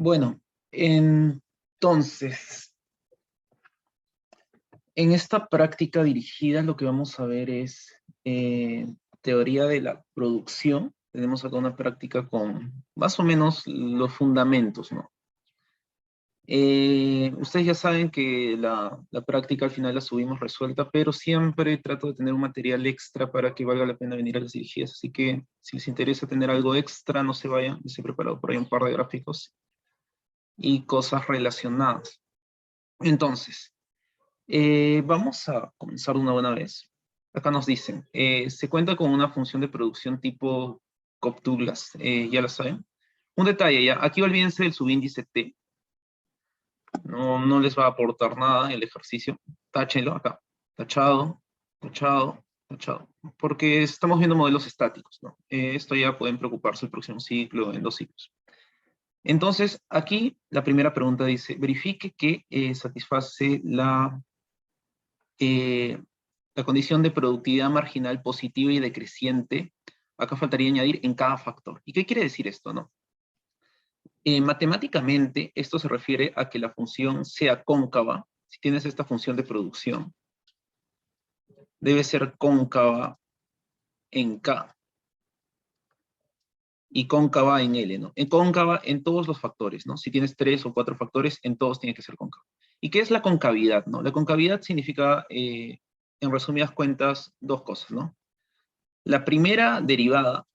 Bueno, entonces, en esta práctica dirigida lo que vamos a ver es teoría de la producción. Tenemos acá una práctica con más o menos los fundamentos, ¿no? Ustedes ya saben que la práctica al final la subimos resuelta, pero siempre trato de tener un material extra para que valga la pena venir a las dirigidas. Así que si les interesa tener algo extra, no se vayan. Les he preparado por ahí un par de gráficos y cosas relacionadas. Entonces, vamos a comenzar de una buena vez. Acá nos dicen, se cuenta con una función de producción tipo Cobb-Douglas, ya lo saben. Un detalle ya, aquí olvídense del subíndice T. No les va a aportar nada el ejercicio. Táchenlo acá. Tachado, tachado, tachado. Porque estamos viendo modelos estáticos, ¿no? Esto ya pueden preocuparse el próximo ciclo, en 2 ciclos. Entonces, aquí la primera pregunta dice, verifique que satisface la condición de productividad marginal positiva y decreciente. Acá faltaría añadir en cada factor. ¿Y qué quiere decir esto, no? Matemáticamente, esto se refiere a que la función sea cóncava. Si tienes esta función de producción, debe ser cóncava en K y cóncava en L, ¿no? En cóncava en todos los factores, ¿no? Si tienes 3 o 4 factores, en todos tiene que ser cóncava. ¿Y qué es la concavidad, no? La concavidad significa, en resumidas cuentas, 2 cosas, ¿no? La primera derivada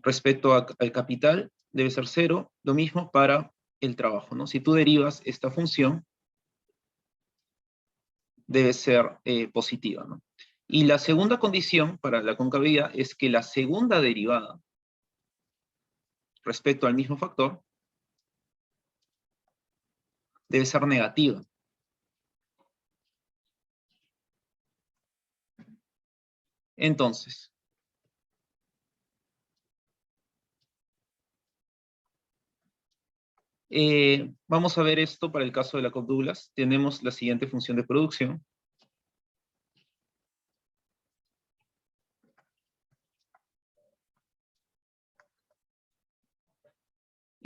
respecto al capital debe ser 0, lo mismo para el trabajo, ¿no? Si tú derivas esta función, debe ser positiva, ¿no? Y la segunda condición para la concavidad es que la segunda derivada respecto al mismo factor debe ser negativa. Entonces, vamos a ver esto para el caso de la Cobb-Douglas. Tenemos la siguiente función de producción.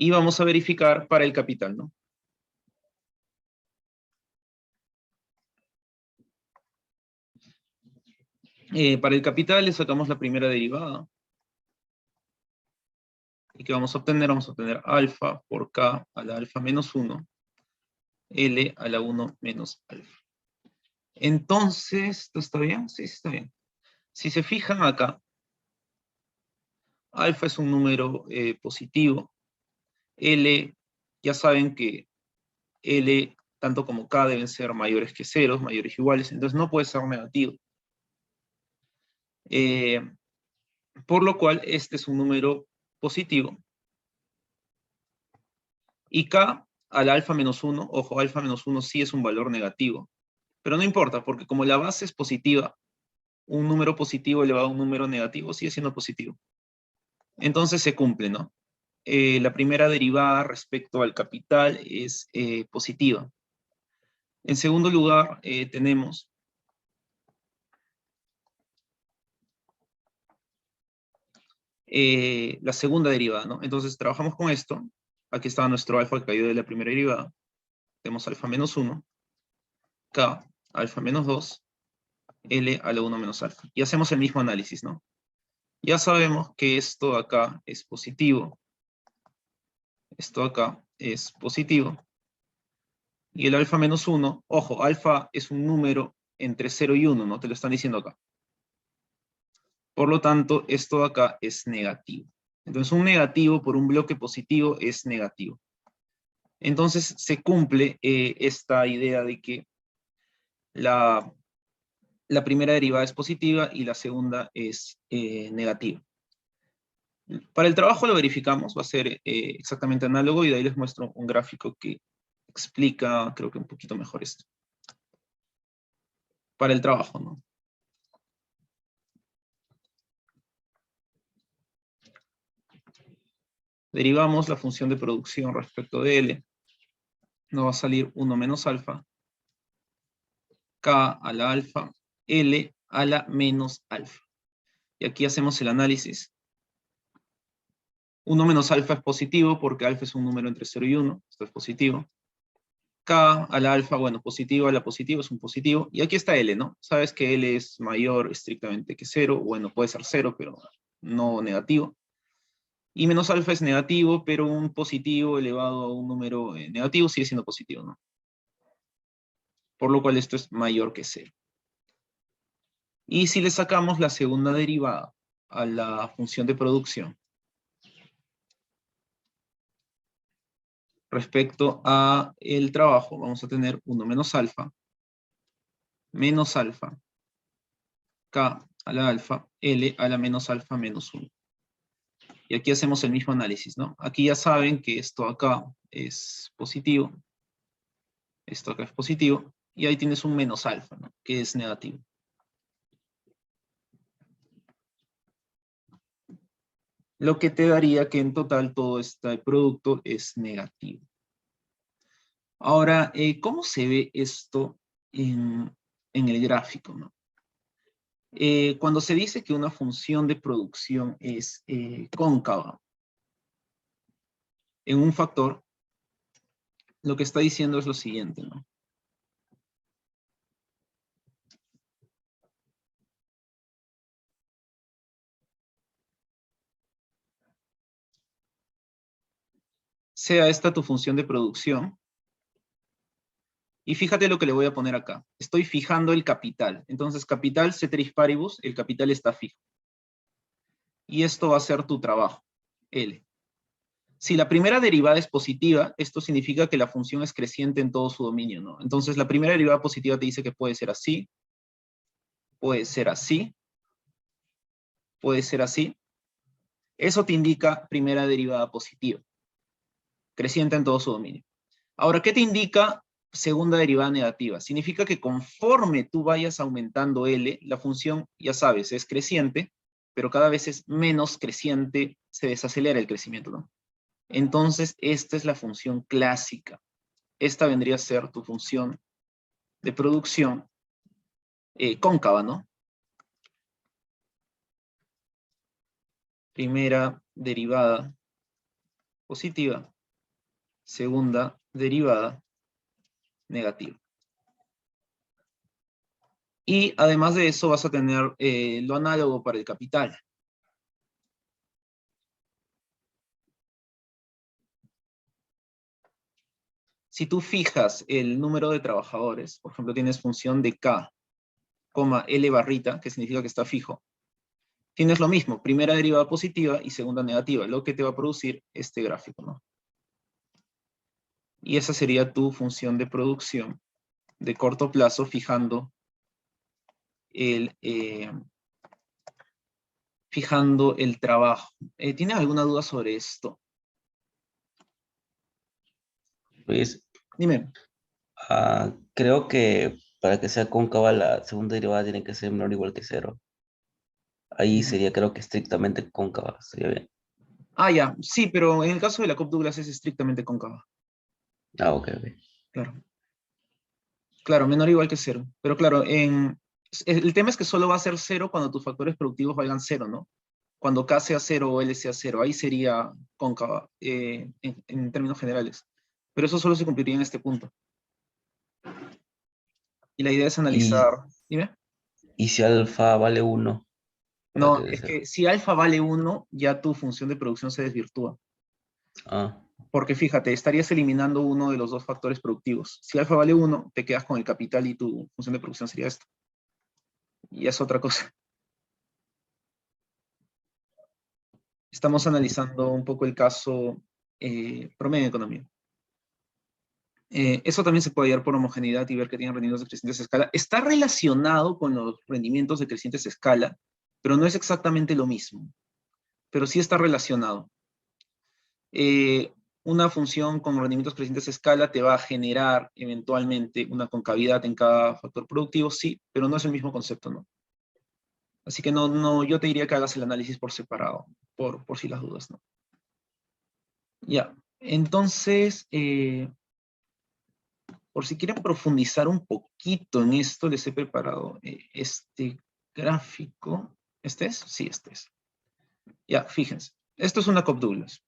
Y vamos a verificar para el capital, ¿no? Para el capital le sacamos la primera derivada. ¿Y qué vamos a obtener? Vamos a obtener alfa por k a la alfa menos 1, L a la 1 menos alfa. Entonces, ¿esto está bien? Sí, está bien. Si se fijan acá, alfa es un número positivo. L, ya saben que L, tanto como K, deben ser mayores que ceros, mayores o iguales, entonces no puede ser negativo. Por lo cual, este es un número positivo. Y K al alfa menos 1, ojo, alfa menos 1 sí es un valor negativo. Pero no importa, porque como la base es positiva, un número positivo elevado a un número negativo sigue siendo positivo. Entonces se cumple, ¿no? La primera derivada respecto al capital es positiva. En segundo lugar, tenemos la segunda derivada, ¿no? Entonces trabajamos con esto. Aquí está nuestro alfa que cayó de la primera derivada. Tenemos alfa menos 1, K, alfa menos 2, L a la 1 menos alfa. Y hacemos el mismo análisis, ¿no? Ya sabemos que esto acá es positivo. Esto acá es positivo. Y el alfa menos 1, ojo, alfa es un número entre 0 y 1, ¿no? Te lo están diciendo acá. Por lo tanto, esto de acá es negativo. Entonces, un negativo por un bloque positivo es negativo. Entonces, se cumple esta idea de que la primera derivada es positiva y la segunda es negativa. Para el trabajo lo verificamos, va a ser exactamente análogo y de ahí les muestro un gráfico que explica, creo que un poquito mejor esto. Para el trabajo, ¿no? Derivamos la función de producción respecto de L. Nos va a salir 1 menos alfa, K a la alfa, L a la menos alfa. Y aquí hacemos el análisis. 1 menos alfa es positivo porque alfa es un número entre 0 y 1, esto es positivo. K a la alfa, bueno, positivo a la positivo es un positivo. Y aquí está L, ¿no? Sabes que L es mayor estrictamente que 0, bueno, puede ser 0, pero no negativo. Y menos alfa es negativo, pero un positivo elevado a un número negativo sigue siendo positivo, ¿no? Por lo cual esto es mayor que 0. Y si le sacamos la segunda derivada a la función de producción respecto a el trabajo, vamos a tener 1 menos alfa, K a la alfa, L a la menos alfa menos 1. Y aquí hacemos el mismo análisis, ¿no? Aquí ya saben que esto acá es positivo, esto acá es positivo, y ahí tienes un menos alfa, ¿no? Que es negativo. Lo que te daría que en total todo este producto es negativo. Ahora, ¿cómo se ve esto en el gráfico, ¿no? Cuando se dice que una función de producción es cóncava en un factor, lo que está diciendo es lo siguiente, ¿no? Sea esta tu función de producción, y fíjate lo que le voy a poner acá. Estoy fijando el capital. Entonces, capital ceteris paribus, el capital está fijo. Y esto va a ser tu trabajo, L. Si la primera derivada es positiva, esto significa que la función es creciente en todo su dominio, ¿no? Entonces, la primera derivada positiva te dice que puede ser así, puede ser así, puede ser así. Eso te indica primera derivada positiva, creciente en todo su dominio. Ahora, ¿qué te indica segunda derivada negativa? Significa que conforme tú vayas aumentando L, la función, ya sabes, es creciente, pero cada vez es menos creciente, se desacelera el crecimiento, ¿no? Entonces, esta es la función clásica. Esta vendría a ser tu función de producción cóncava, ¿no? Primera derivada positiva, segunda derivada negativa. Y además de eso vas a tener lo análogo para el capital. Si tú fijas el número de trabajadores, por ejemplo, tienes función de K, L barrita, que significa que está fijo, tienes lo mismo, primera derivada positiva y segunda negativa, lo que te va a producir este gráfico, ¿no? Y esa sería tu función de producción de corto plazo, fijando el trabajo. ¿Tienes alguna duda sobre esto? Luis, Dime. creo que para que sea cóncava la segunda derivada tiene que ser menor o igual que cero. Ahí Ujú. sería, creo que estrictamente cóncava, sería bien. Ah, ya, sí, pero en el caso de la Cobb-Douglas es estrictamente cóncava. Ah, ok, ok. Claro. Claro, menor o igual que cero. Pero claro, el tema es que solo va a ser cero cuando tus factores productivos valgan cero, ¿no? Cuando K sea cero o L sea cero, ahí sería cóncava en términos generales. Pero eso solo se cumpliría en este punto. Y la idea es Y, analizar. Dime. y si alfa vale 1 para No, que es sea. que si alfa vale 1, ya tu función de producción se desvirtúa. Ah, Porque fíjate, estarías eliminando uno de los dos factores productivos. Si alfa vale 1, te quedas con el capital y tu función de producción sería esto. Y es otra cosa. Estamos analizando un poco el caso promedio de economía. Eso también se puede hallar por homogeneidad y ver que tienen rendimientos de crecientes a escala. Está relacionado con los rendimientos de crecientes a escala, pero no es exactamente lo mismo. Pero sí está relacionado. Una función con rendimientos crecientes a escala te va a generar eventualmente una concavidad en cada factor productivo, sí, pero no es el mismo concepto, ¿no? Así que no, yo te diría que hagas el análisis por separado, por si las dudas, ¿no? Ya, entonces, por si quieren profundizar un poquito en esto, les he preparado este gráfico. ¿Este es? Sí, este es. Ya, fíjense. Esto es una Cobb-Douglas.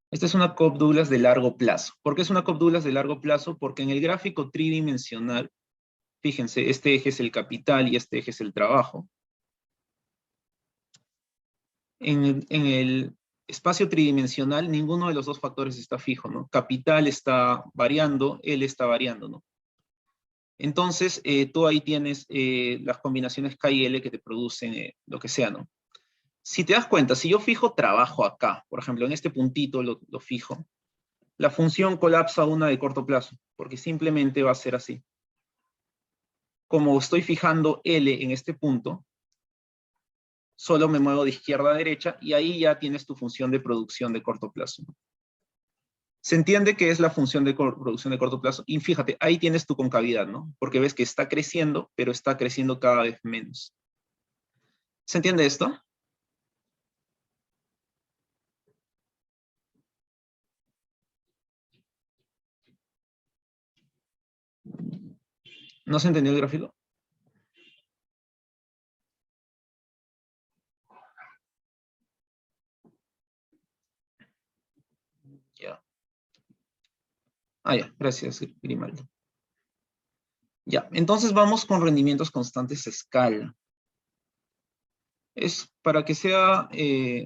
Esta es una Cobb-Douglas de largo plazo. ¿Por qué es una Cobb-Douglas de largo plazo? Porque en el gráfico tridimensional, fíjense, este eje es el capital y este eje es el trabajo. En el espacio tridimensional, ninguno de los dos factores está fijo, ¿no? Capital está variando, L está variando, ¿no? Entonces, tú ahí tienes las combinaciones K y L que te producen lo que sea, ¿no? Si te das cuenta, si yo fijo trabajo acá, por ejemplo, en este puntito lo fijo, la función colapsa a una de corto plazo, porque simplemente va a ser así. Como estoy fijando L en este punto, solo me muevo de izquierda a derecha y ahí ya tienes tu función de producción de corto plazo. Se entiende que es la función de producción de corto plazo y fíjate, ahí tienes tu concavidad, ¿no? Porque ves que está creciendo, pero está creciendo cada vez menos. ¿Se entiende esto? ¿No se entendió el gráfico? Ya. Ah, ya, gracias, Grimaldo. Ya, entonces vamos con rendimientos constantes a escala. Es para que sea,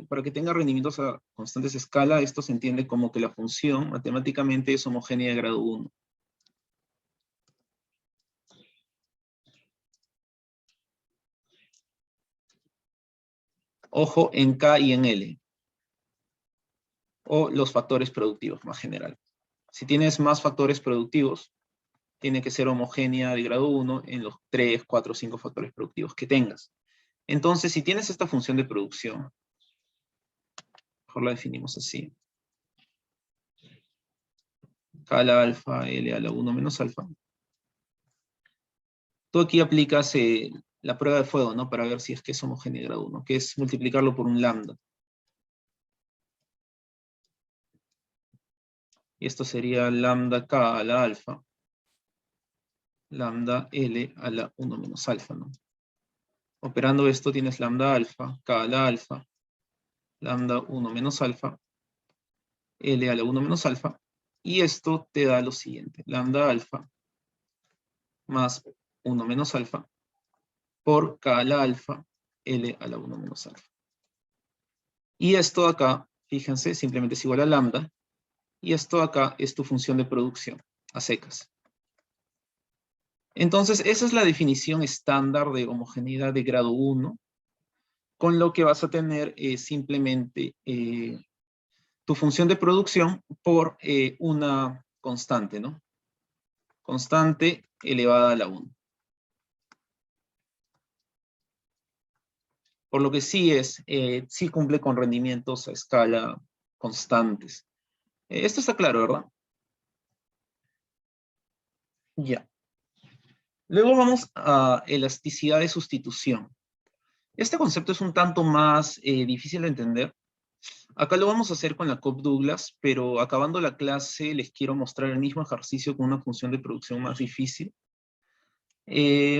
para que tenga rendimientos a constantes a escala, esto se entiende como que la función matemáticamente es homogénea de grado 1. Ojo en K y en L. O los factores productivos, más general. Si tienes más factores productivos, tiene que ser homogénea de grado 1 en los 3, 4, 5 factores productivos que tengas. Entonces, si tienes esta función de producción, mejor la definimos así. K a la alfa, L a la 1 menos alfa. Tú aquí aplicas la prueba de fuego, ¿no? Para ver si es que es homogénea de grado 1, que es multiplicarlo por un lambda. Y esto sería lambda K a la alfa, lambda L a la 1 menos alfa, ¿no? Operando esto tienes lambda alfa, K a la alfa, lambda 1 menos alfa, L a la 1 menos alfa, y esto te da lo siguiente, lambda alfa más 1 menos alfa por K a la alfa, L a la 1 menos alfa. Y esto acá, fíjense, simplemente es igual a lambda, y esto acá es tu función de producción, a secas. Entonces, esa es la definición estándar de homogeneidad de grado 1, con lo que vas a tener simplemente tu función de producción por una constante, ¿no? Constante elevada a la 1. Por lo que sí cumple con rendimientos a escala constantes. Esto está claro, ¿verdad? Ya. Luego vamos a elasticidad de sustitución. Este concepto es un tanto más difícil de entender. Acá lo vamos a hacer con la Cobb-Douglas, pero acabando la clase les quiero mostrar el mismo ejercicio con una función de producción más difícil.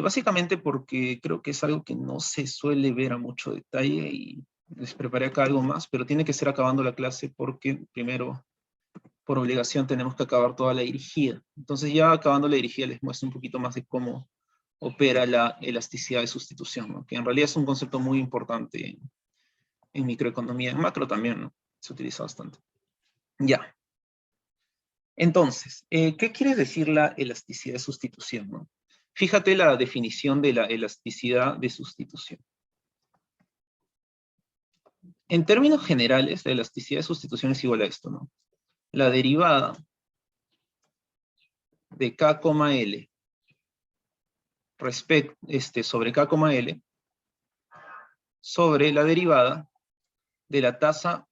Básicamente porque creo que es algo que no se suele ver a mucho detalle y les preparé acá algo más, pero tiene que ser acabando la clase porque primero, por obligación, tenemos que acabar toda la dirigida. Entonces ya acabando la dirigida les muestro un poquito más de cómo opera la elasticidad de sustitución, ¿no? Que en realidad es un concepto muy importante en microeconomía, en macro también, ¿no? Se utiliza bastante. Ya. Entonces, ¿qué quiere decir la elasticidad de sustitución, ¿no? Fíjate la definición de la elasticidad de sustitución. En términos generales, la elasticidad de sustitución es igual a esto, ¿no? La derivada de K, L sobre K, L sobre la derivada de la tasa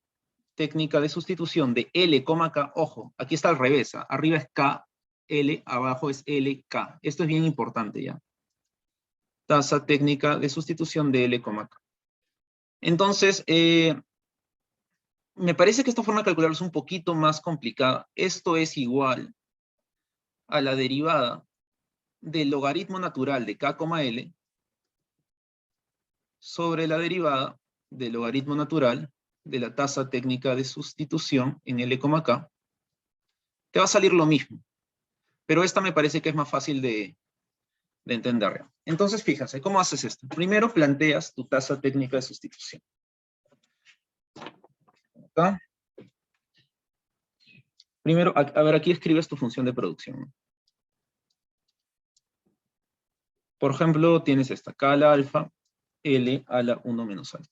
técnica de sustitución de L, K. Ojo, aquí está al revés. Arriba es K, L, abajo es L, K. Esto es bien importante ya. Tasa técnica de sustitución de L, K. Entonces, me parece que esta forma de calcularlo es un poquito más complicada. Esto es igual a la derivada del logaritmo natural de K, L sobre la derivada del logaritmo natural de la tasa técnica de sustitución en L, K, te va a salir lo mismo. Pero esta me parece que es más fácil de entender. Entonces, fíjense, ¿cómo haces esto? Primero planteas tu tasa técnica de sustitución. Acá. Primero, a ver, aquí escribes tu función de producción. Por ejemplo, tienes esta, K a la alfa, L a la 1 menos alfa.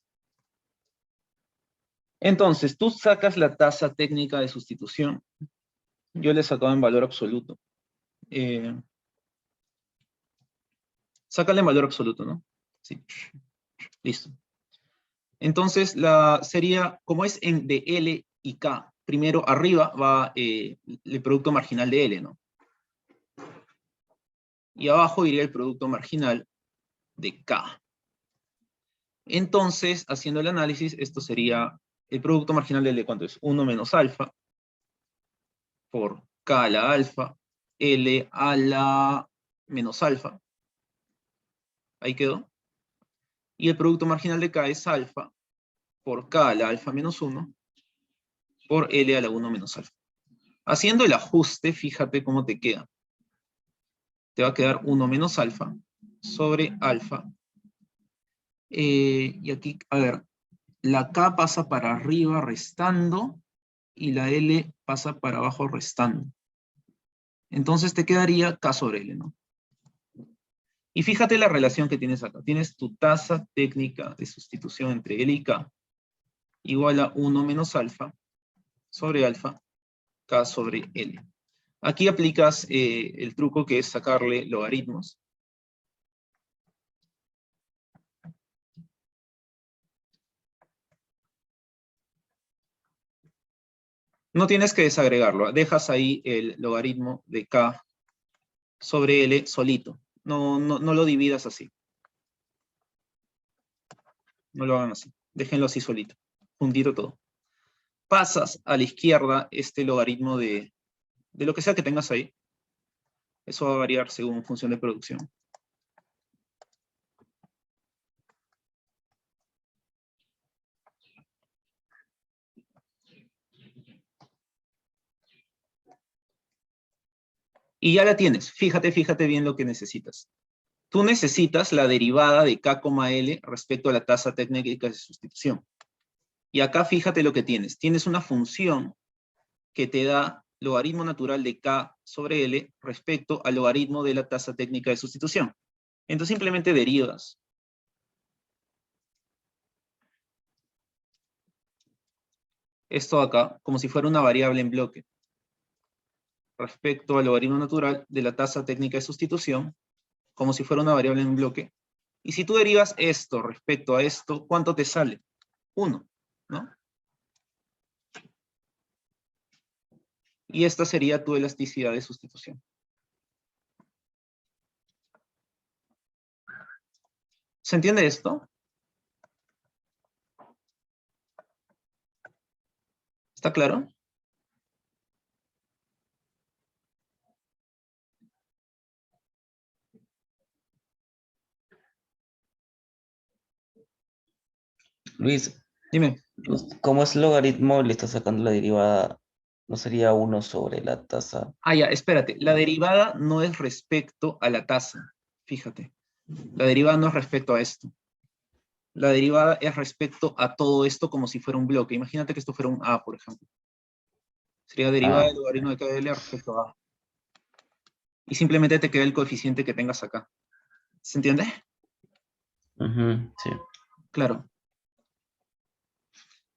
Entonces, tú sacas la tasa técnica de sustitución. Yo le he sacado en valor absoluto. Sácale en valor absoluto, ¿no? Sí. Listo. Entonces, sería, como es de L y K, primero arriba va el producto marginal de L, ¿no? Y abajo iría el producto marginal de K. Entonces, haciendo el análisis, esto sería el producto marginal de L, ¿cuánto es? 1 menos alfa por K a la alfa, L a la menos alfa. Ahí quedó. Y el producto marginal de K es alfa por K a la alfa menos 1 por L a la 1 menos alfa. Haciendo el ajuste, fíjate cómo te queda. Te va a quedar 1 menos alfa sobre alfa. Y aquí, a ver, la K pasa para arriba restando y la L pasa para abajo restando. Entonces te quedaría K sobre L, ¿no? Y fíjate la relación que tienes acá. Tienes tu tasa técnica de sustitución entre L y K igual a 1 menos alfa sobre alfa, K sobre L. Aquí aplicas el truco que es sacarle logaritmos. No tienes que desagregarlo, dejas ahí el logaritmo de K sobre L solito. No lo dividas así. No lo hagan así. Déjenlo así solito. Juntito todo. Pasas a la izquierda este logaritmo de lo que sea que tengas ahí. Eso va a variar según función de producción. Y ya la tienes. Fíjate bien lo que necesitas. Tú necesitas la derivada de K, L respecto a la tasa técnica de sustitución. Y acá fíjate lo que tienes. Tienes una función que te da logaritmo natural de K sobre L respecto al logaritmo de la tasa técnica de sustitución. Entonces simplemente derivas. Esto acá, como si fuera una variable en bloque. Respecto al logaritmo natural de la tasa técnica de sustitución, como si fuera una variable en bloque. Y si tú derivas esto respecto a esto, ¿cuánto te sale? 1, ¿no? Y esta sería tu elasticidad de sustitución. ¿Se entiende esto? ¿Está claro? Luis, Dime. como es logaritmo, le está sacando la derivada, ¿no sería 1 sobre la tasa? Ah, ya, espérate. La derivada no es respecto a la tasa. Fíjate. La derivada no es respecto a esto. La derivada es respecto a todo esto como si fuera un bloque. Imagínate que esto fuera un A, por ejemplo. Sería derivada Ah, del logaritmo de KL respecto a A. Y simplemente te queda el coeficiente que tengas acá. ¿Se entiende? sí. Claro.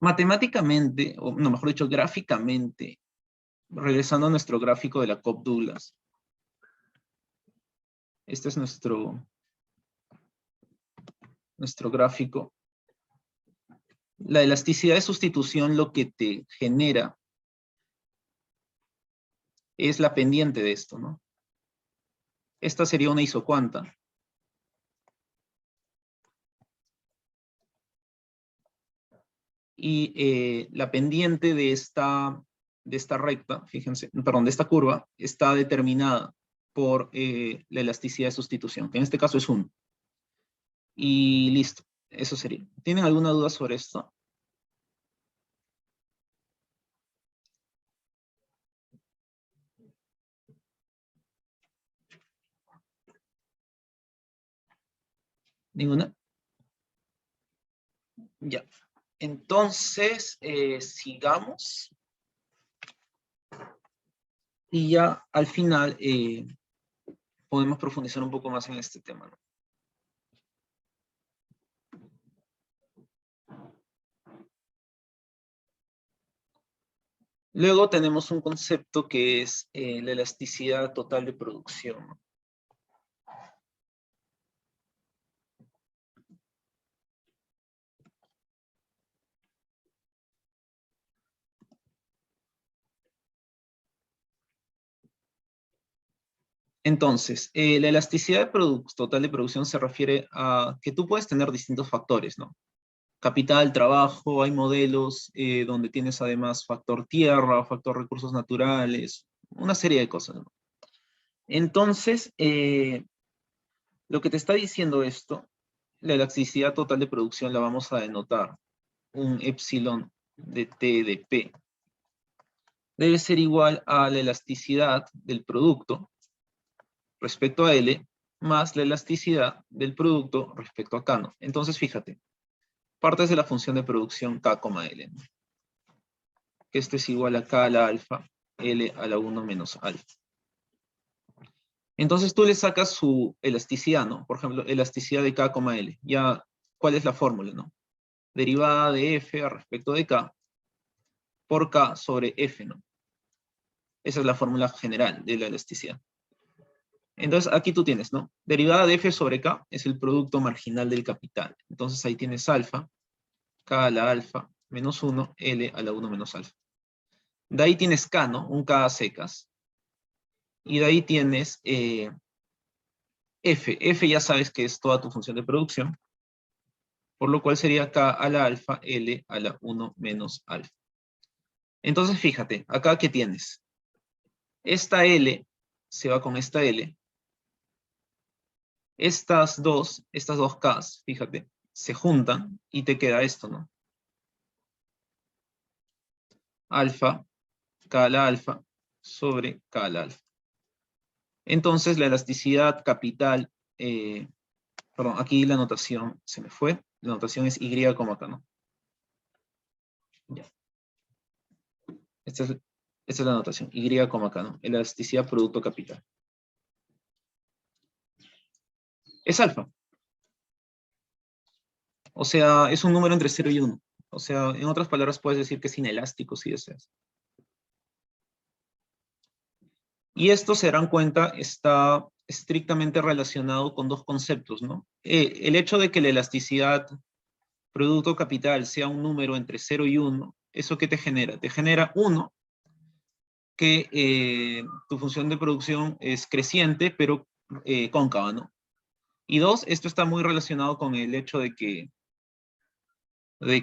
Matemáticamente, o no, mejor dicho, gráficamente, regresando a nuestro gráfico de la Cobb-Douglas. Este es nuestro gráfico. La elasticidad de sustitución lo que te genera es la pendiente de esto, ¿no? Esta sería una isocuanta. Y la pendiente de esta recta, fíjense, perdón, de esta curva, está determinada por la elasticidad de sustitución, que en este caso es 1. Y listo. Eso sería. ¿Tienen alguna duda sobre esto? ¿Ninguna? Ya. Entonces, sigamos. Y ya al final podemos profundizar un poco más en este tema, ¿no? Luego tenemos un concepto que es la elasticidad total de producción, ¿no? Entonces, la elasticidad total de producción se refiere a que tú puedes tener distintos factores, ¿no? Capital, trabajo, hay modelos donde tienes además factor tierra, factor recursos naturales, una serie de cosas, ¿no? Entonces, lo que te está diciendo esto, la elasticidad total de producción la vamos a denotar, un epsilon de T de P. Debe ser igual a la elasticidad del producto respecto a L, más la elasticidad del producto respecto a K, ¿no? Entonces, fíjate, partes de la función de producción K, L, ¿no? Que esto es igual a K a la alfa, L a la 1 menos alfa. Entonces tú le sacas su elasticidad, ¿no? Por ejemplo, elasticidad de K, L. Ya, ¿cuál es la fórmula, no? Derivada de F a respecto de K por K sobre F, ¿no? Esa es la fórmula general de la elasticidad. Entonces aquí tú tienes, ¿no? Derivada de F sobre K es el producto marginal del capital. Entonces ahí tienes alfa, K a la alfa, menos 1, L a la 1 menos alfa. De ahí tienes K, ¿no? Un K a secas. Y de ahí tienes F. F ya sabes que es toda tu función de producción, por lo cual sería K a la alfa, L a la 1 menos alfa. Entonces fíjate, acá ¿qué tienes? Esta L se va con esta L. Estas dos Ks, fíjate, se juntan y te queda esto, ¿no? Alfa, K a la alfa, sobre K a la alfa. Entonces la elasticidad capital, perdón, aquí la notación se me fue. La notación es Y como acá, ¿no? Ya. Esta es la notación, Y como acá, ¿no? Elasticidad producto capital. Es alfa. O sea, es un número entre 0 y 1. O sea, en otras palabras puedes decir que es inelástico si deseas. Y esto, se darán cuenta, está estrictamente relacionado con dos conceptos, ¿no? El hecho de que la elasticidad producto capital sea un número entre 0 y 1, ¿eso qué te genera? Te genera 1, que tu función de producción es creciente, pero cóncava, ¿no? Y 2, esto está muy relacionado con el hecho de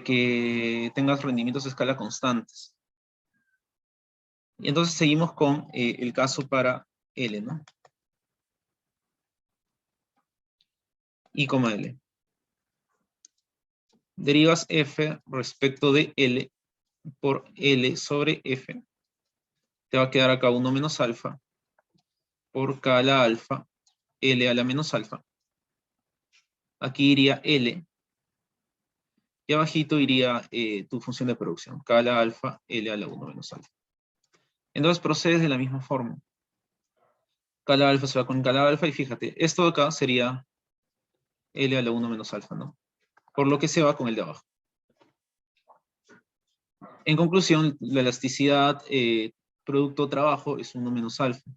que tengas rendimientos a escala constantes. Y entonces seguimos con el caso para L, ¿no? I, L. Derivas F respecto de L por L sobre F. Te va a quedar acá 1 menos alfa por K a la alfa, L a la menos alfa. Aquí iría L. Y abajito iría tu función de producción, K a la alfa, L a la 1 menos alfa. Entonces procedes de la misma forma. K a la alfa se va con K a la alfa y fíjate, esto de acá sería L a la 1 menos alfa, ¿no? Por lo que se va con el de abajo. En conclusión, la elasticidad producto trabajo es 1 menos alfa.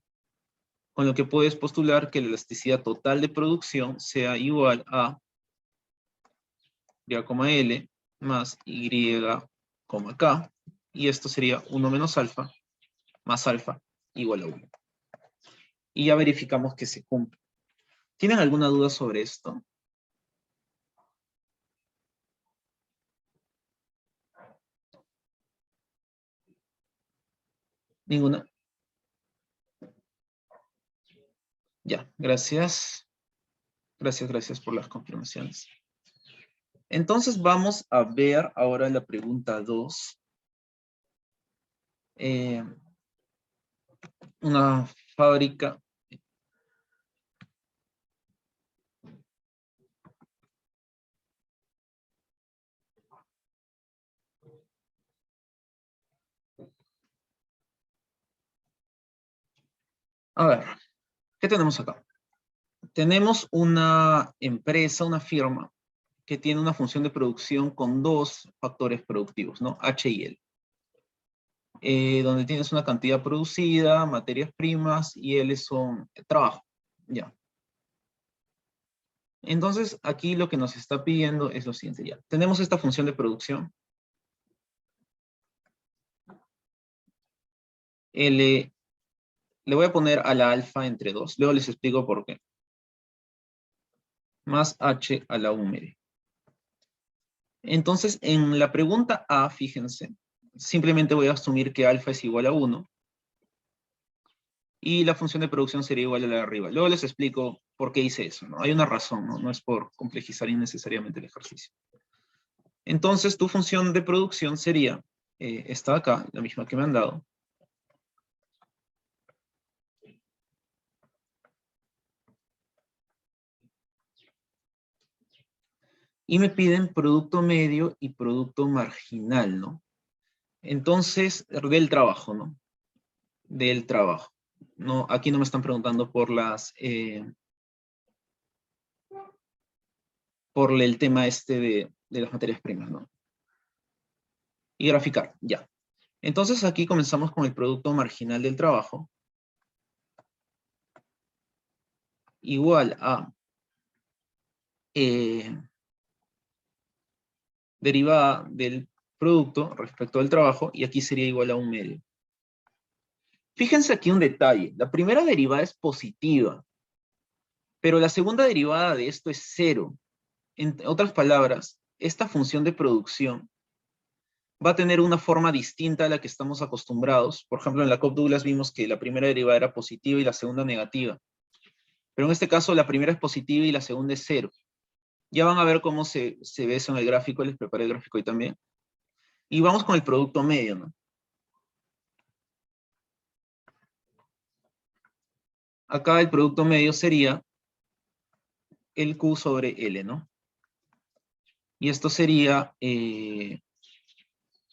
Con lo que puedes postular que la elasticidad total de producción sea igual a Y, L más Y, K. Y esto sería 1 menos alfa más alfa igual a 1. Y ya verificamos que se cumple. ¿Tienen alguna duda sobre esto? ¿Ninguna? Ya, gracias. Gracias por las confirmaciones. Entonces vamos a ver ahora la pregunta 2. Una fábrica. A ver, ¿qué tenemos acá? Tenemos una empresa, una firma, que tiene una función de producción con dos factores productivos, ¿no? H y L. Donde tienes una cantidad producida, materias primas, y L son trabajo. Ya. Entonces, aquí lo que nos está pidiendo es lo siguiente, ya. Tenemos esta función de producción. L, le voy a poner a la alfa entre 2. Luego les explico por qué. Más H a la 1 media. Entonces, en la pregunta A, fíjense, simplemente voy a asumir que alfa es igual a 1. Y la función de producción sería igual a la de arriba. Luego les explico por qué hice eso, ¿no? Hay una razón, ¿no? No es por complejizar innecesariamente el ejercicio. Entonces, tu función de producción sería esta de acá, la misma que me han dado. Y me piden producto medio y producto marginal, ¿no? Entonces, del trabajo, ¿no? Del trabajo. No, aquí no me están preguntando por por el tema este de las materias primas, ¿no? Y graficar, ya. Entonces aquí comenzamos con el producto marginal del trabajo. Igual a derivada del producto respecto al trabajo, y aquí sería igual a 1 medio. Fíjense aquí un detalle. La primera derivada es positiva, pero la segunda derivada de esto es 0. En otras palabras, esta función de producción va a tener una forma distinta a la que estamos acostumbrados. Por ejemplo, en la Cobb-Douglas vimos que la primera derivada era positiva y la segunda negativa. Pero en este caso la primera es positiva y la segunda es 0. Ya van a ver cómo se ve eso en el gráfico. Les preparé el gráfico ahí también. Y vamos con el producto medio, ¿no? Acá el producto medio sería el Q sobre L, ¿no? Y esto sería 1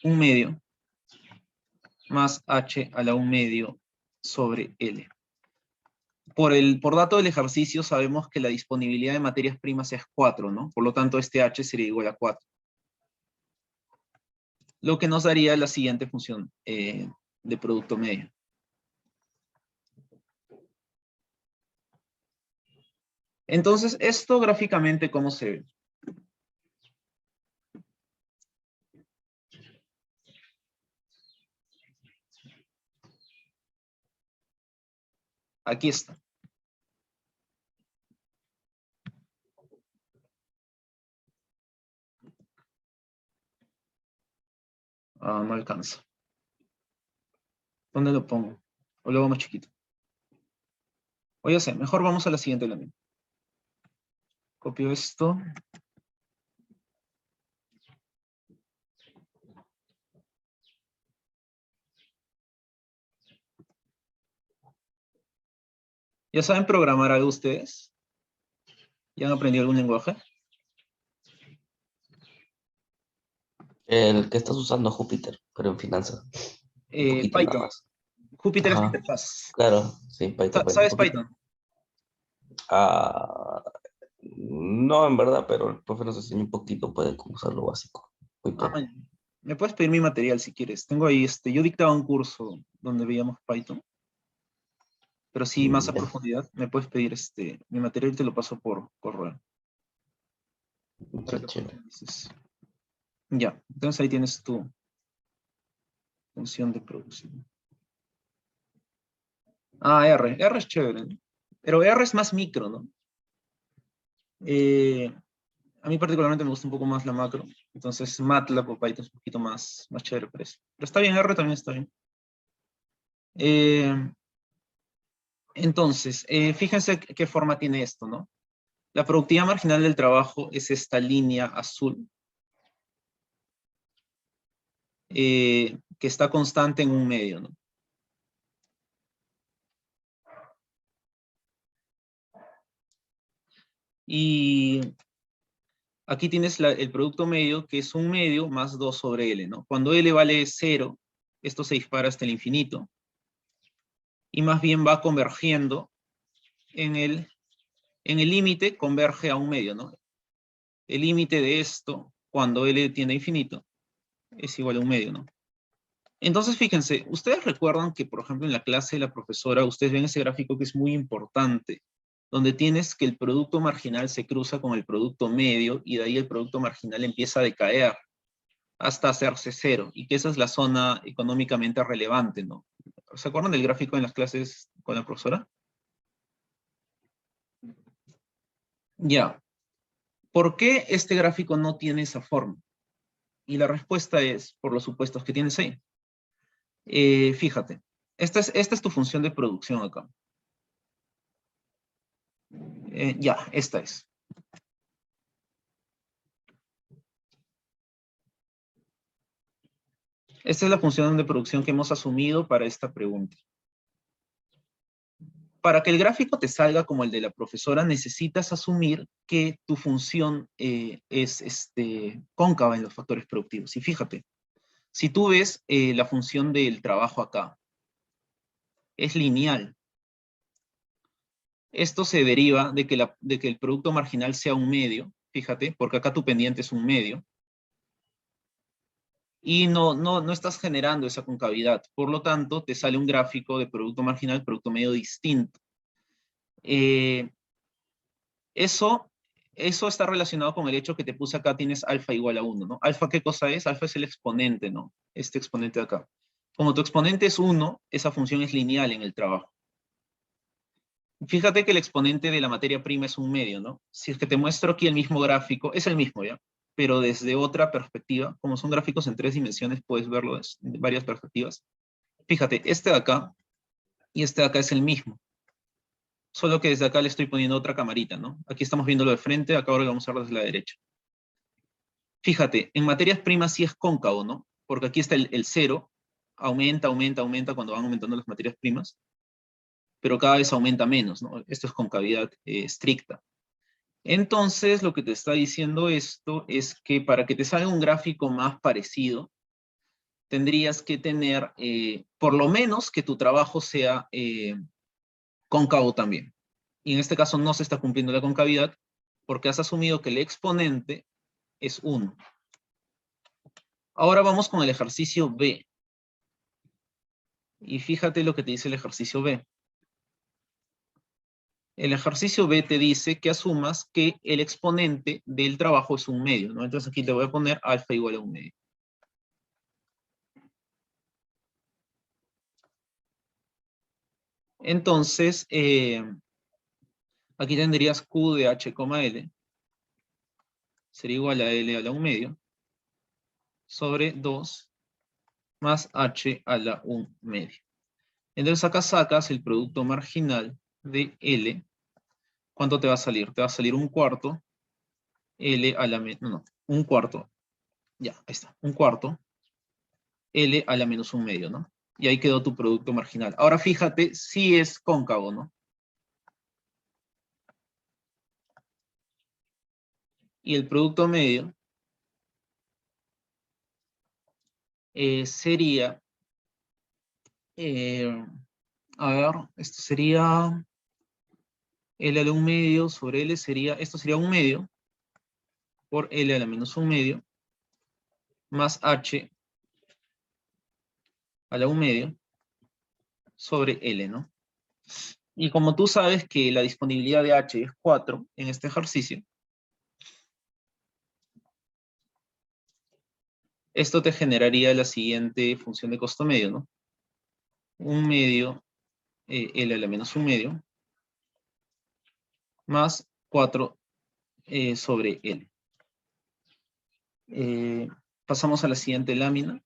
medio más H a la 1 medio sobre L. Por dato del ejercicio sabemos que la disponibilidad de materias primas es 4, ¿no? Por lo tanto, este H sería igual a 4. Lo que nos daría la siguiente función de producto medio. Entonces, esto gráficamente, ¿cómo se ve? Aquí está. Ah, no alcanza. ¿Dónde lo pongo? O lo hago más chiquito. O ya sé, mejor vamos a la siguiente lámina. Copio esto. ¿Ya saben programar algo ustedes? ¿Ya han aprendido algún lenguaje? El que estás usando Júpiter, pero en finanzas. Un poquito nada Python. más. Júpiter es la Ajá, interfaz. claro, sí, Python, un ¿Sabes poquito. Python? Ah, no, en verdad, pero el profe nos enseñó un poquito, puede usar lo básico, muy Ah, poco. me puedes pedir mi material si quieres. Tengo ahí, yo dictaba un curso donde veíamos Python, pero sí más a Ya, profundidad. Me puedes pedir mi material y te lo paso por correo para qué que chévere. profundices. Ya, entonces ahí tienes tu función de producción. Ah, R es chévere, ¿no? Pero R es más micro, ¿no? Eh, a mí particularmente me gusta un poco más la macro, entonces MATLAB o Python es un poquito más chévere por eso. Pero está bien, R también está bien. Entonces, fíjense qué forma tiene esto, ¿no? La productividad marginal del trabajo es esta línea azul, que está constante en un medio, ¿no? Y aquí tienes el producto medio, que es un medio más 2 sobre L, ¿no? Cuando L vale 0, esto se dispara hasta el infinito, y más bien va convergiendo en el límite, converge a un medio, ¿no? El límite de esto, cuando L tiende a infinito, es igual a un medio, ¿no? Entonces, fíjense, ustedes recuerdan que, por ejemplo, en la clase de la profesora, ustedes ven ese gráfico que es muy importante, donde tienes que el producto marginal se cruza con el producto medio, y de ahí el producto marginal empieza a decaer hasta hacerse cero, y que esa es la zona económicamente relevante, ¿no? ¿Se acuerdan del gráfico en las clases con la profesora? Ya. ¿Por qué este gráfico no tiene esa forma? Y la respuesta es por los supuestos que tienes ahí. Fíjate, esta es tu función de producción acá. Ya, esta es. Esta es la función de producción que hemos asumido para esta pregunta. Para que el gráfico te salga como el de la profesora, necesitas asumir que tu función es cóncava en los factores productivos. Y fíjate, si tú ves la función del trabajo acá, es lineal. Esto se deriva de que el producto marginal sea un medio, fíjate, porque acá tu pendiente es un medio, y no estás generando esa concavidad. Por lo tanto, te sale un gráfico de producto marginal, producto medio distinto. Eh, eso, eso está relacionado con el hecho que te puse acá, tienes alfa igual a 1, ¿no? ¿Alfa qué cosa es? Alfa es el exponente, ¿no? Este exponente de acá. Como tu exponente es 1, esa función es lineal en el trabajo. Fíjate que el exponente de la materia prima es un medio, ¿no? Si es que te muestro aquí el mismo gráfico, es el mismo, ¿ya? Pero desde otra perspectiva, como son gráficos en 3 dimensiones, puedes verlo de varias perspectivas. Fíjate, este de acá y este de acá es el mismo. Solo que desde acá le estoy poniendo otra camarita, ¿no? Aquí estamos viéndolo de frente, acá ahora lo vamos a ver desde la derecha. Fíjate, en materias primas sí es cóncavo, ¿no? Porque aquí está el cero, aumenta, aumenta, aumenta cuando van aumentando las materias primas, pero cada vez aumenta menos, ¿no? Esto es concavidad estricta. Entonces, lo que te está diciendo esto es que para que te salga un gráfico más parecido, tendrías que tener, por lo menos, que tu trabajo sea cóncavo también. Y en este caso no se está cumpliendo la concavidad porque has asumido que el exponente es 1. Ahora vamos con el ejercicio B. Y fíjate lo que te dice el ejercicio B. El ejercicio B te dice que asumas que el exponente del trabajo es un medio, ¿no? Entonces aquí te voy a poner alfa igual a un medio. Entonces, aquí tendrías Q de H, L, sería igual a L a la 1 medio, sobre 2 más H a la 1 medio. Entonces acá sacas el producto marginal de L. ¿Cuánto te va a salir? Te va a salir 1/4 L a la no, 1/4. Ya, ahí está. 1/4 L a la menos 1 medio, ¿no? Y ahí quedó tu producto marginal. Ahora fíjate si es cóncavo, ¿no? Y el producto medio sería, eh, a ver, esto sería L a la 1 medio sobre L sería, esto sería 1 medio por L a la menos 1 medio más H a la 1 medio sobre L, ¿no? Y como tú sabes que la disponibilidad de H es 4 en este ejercicio, esto te generaría la siguiente función de costo medio, ¿no? 1 medio L a la menos 1 medio más 4 sobre L. Pasamos a la siguiente lámina.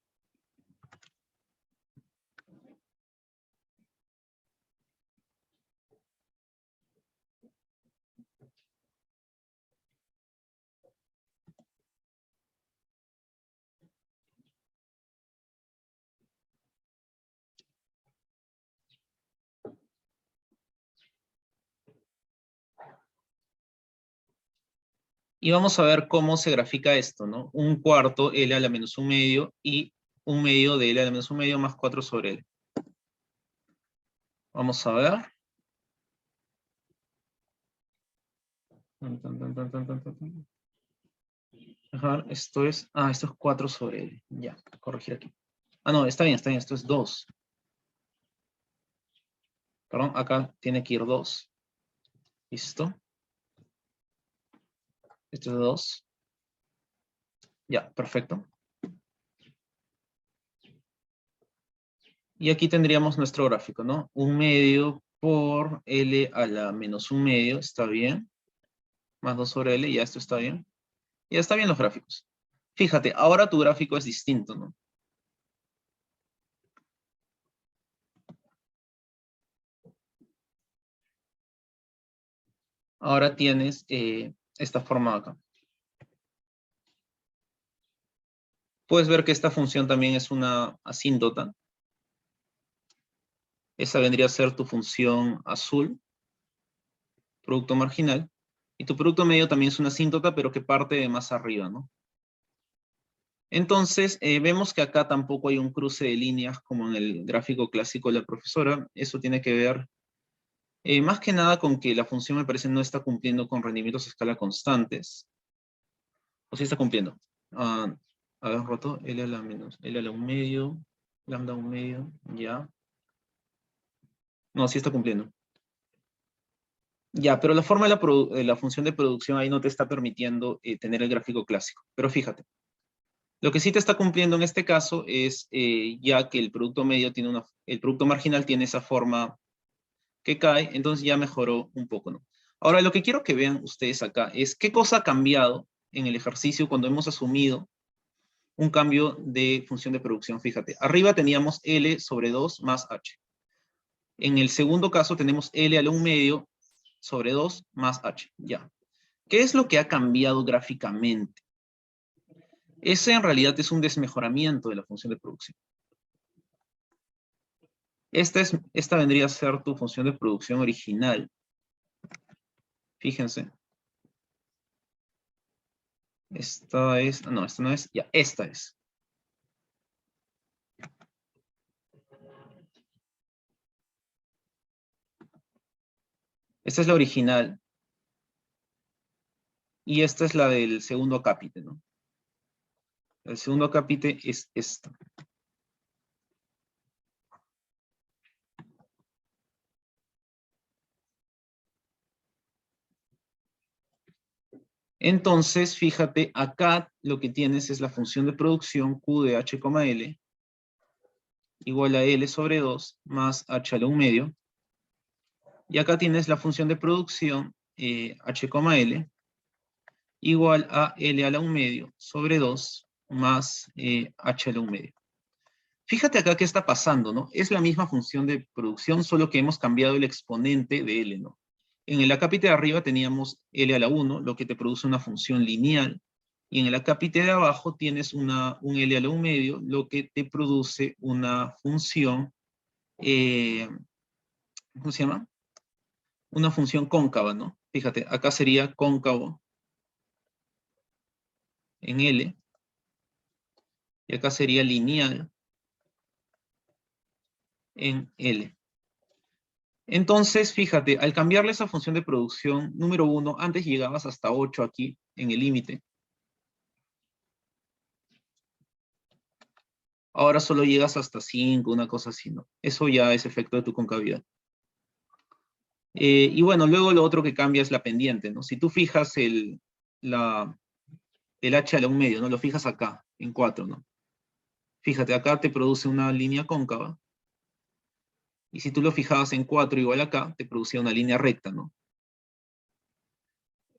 Y vamos a ver cómo se grafica esto, ¿no? Un cuarto L a la menos un medio y un medio de L a la menos un medio más 4 sobre L. Vamos a ver. Ajá, esto es 4 sobre L. Ya, corregir aquí. No, está bien, esto es 2. Perdón, acá tiene que ir 2. ¿Listo? Esto es 2. Ya, perfecto. Y aquí tendríamos nuestro gráfico, ¿no? Un medio por L a la menos un medio, está bien. Más 2 sobre L, ya esto está bien. Ya está bien los gráficos. Fíjate, ahora tu gráfico es distinto, ¿no? Ahora tienes esta forma acá. Puedes ver que esta función también es una asíntota. Esa vendría a ser tu función azul, producto marginal. Y tu producto medio también es una asíntota, pero que parte de más arriba, ¿no? Entonces, vemos que acá tampoco hay un cruce de líneas como en el gráfico clásico de la profesora. Eso tiene que ver más que nada con que la función me parece no está cumpliendo con rendimientos a escala constantes. O sí está cumpliendo. Ah, a ver, roto, L a la menos, L a la un medio, lambda un medio, ya. No, sí está cumpliendo. Ya, pero la forma de la función de producción ahí no te está permitiendo tener el gráfico clásico. Pero fíjate, lo que sí te está cumpliendo en este caso es ya que el producto medio tiene el producto marginal tiene esa forma que cae, entonces ya mejoró un poco, ¿no? Ahora, lo que quiero que vean ustedes acá es qué cosa ha cambiado en el ejercicio cuando hemos asumido un cambio de función de producción. Fíjate, arriba teníamos L sobre 2 más H. En el segundo caso tenemos L a la 1 medio sobre 2 más H. Ya. ¿Qué es lo que ha cambiado gráficamente? Ese en realidad es un desmejoramiento de la función de producción. Esta vendría a ser tu función de producción original. Fíjense. Esta es, no, esta no es, ya, esta es. Esta es la original. Y esta es la del segundo acápite, ¿no? El segundo acápite es esta. Entonces, fíjate, acá lo que tienes es la función de producción Q de H, L igual a L sobre 2 más H a la 1 medio. Y acá tienes la función de producción H, L igual a L a la 1 medio sobre 2 más H a la 1 medio. Fíjate acá qué está pasando, ¿no? Es la misma función de producción, solo que hemos cambiado el exponente de L, ¿no? En el acápite de arriba teníamos L a la 1, lo que te produce una función lineal. Y en el acápite de abajo tienes un L a la 1 medio, lo que te produce una función, ¿cómo se llama? Una función cóncava, ¿no? Fíjate, acá sería cóncavo en L, y acá sería lineal en L. Entonces, fíjate, al cambiarle esa función de producción, número 1, antes llegabas hasta 8 aquí, en el límite. Ahora solo llegas hasta 5, una cosa así, ¿no? Eso ya es efecto de tu concavidad. Y bueno, luego lo otro que cambia es la pendiente, ¿no? Si tú fijas el H a la 1 medio, ¿no? Lo fijas acá, en 4, ¿no? Fíjate, acá te produce una línea cóncava. Y si tú lo fijabas en 4 igual acá, te producía una línea recta, ¿no?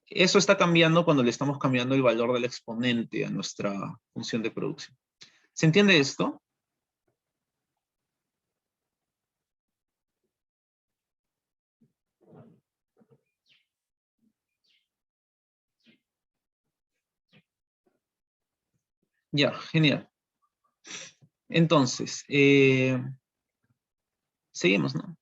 Eso está cambiando cuando le estamos cambiando el valor del exponente a nuestra función de producción. ¿Se entiende esto? Ya, genial. Entonces, seguimos, ¿no?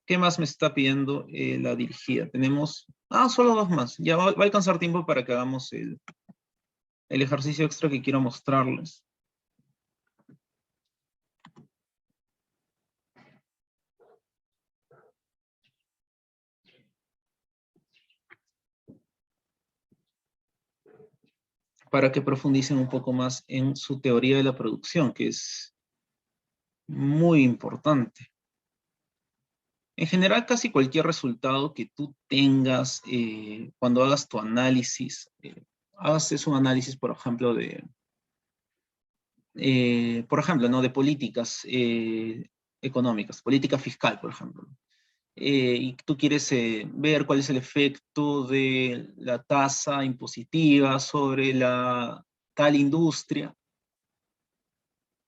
¿Qué más me está pidiendo la dirigida? Tenemos, solo dos más. Ya va a alcanzar tiempo para que hagamos el ejercicio extra que quiero mostrarles. Para que profundicen un poco más en su teoría de la producción, que es muy importante. En general, casi cualquier resultado que tú tengas cuando hagas tu análisis, haces un análisis, por ejemplo, ¿no? De políticas económicas, política fiscal, por ejemplo. Y tú quieres ver cuál es el efecto de la tasa impositiva sobre la tal industria.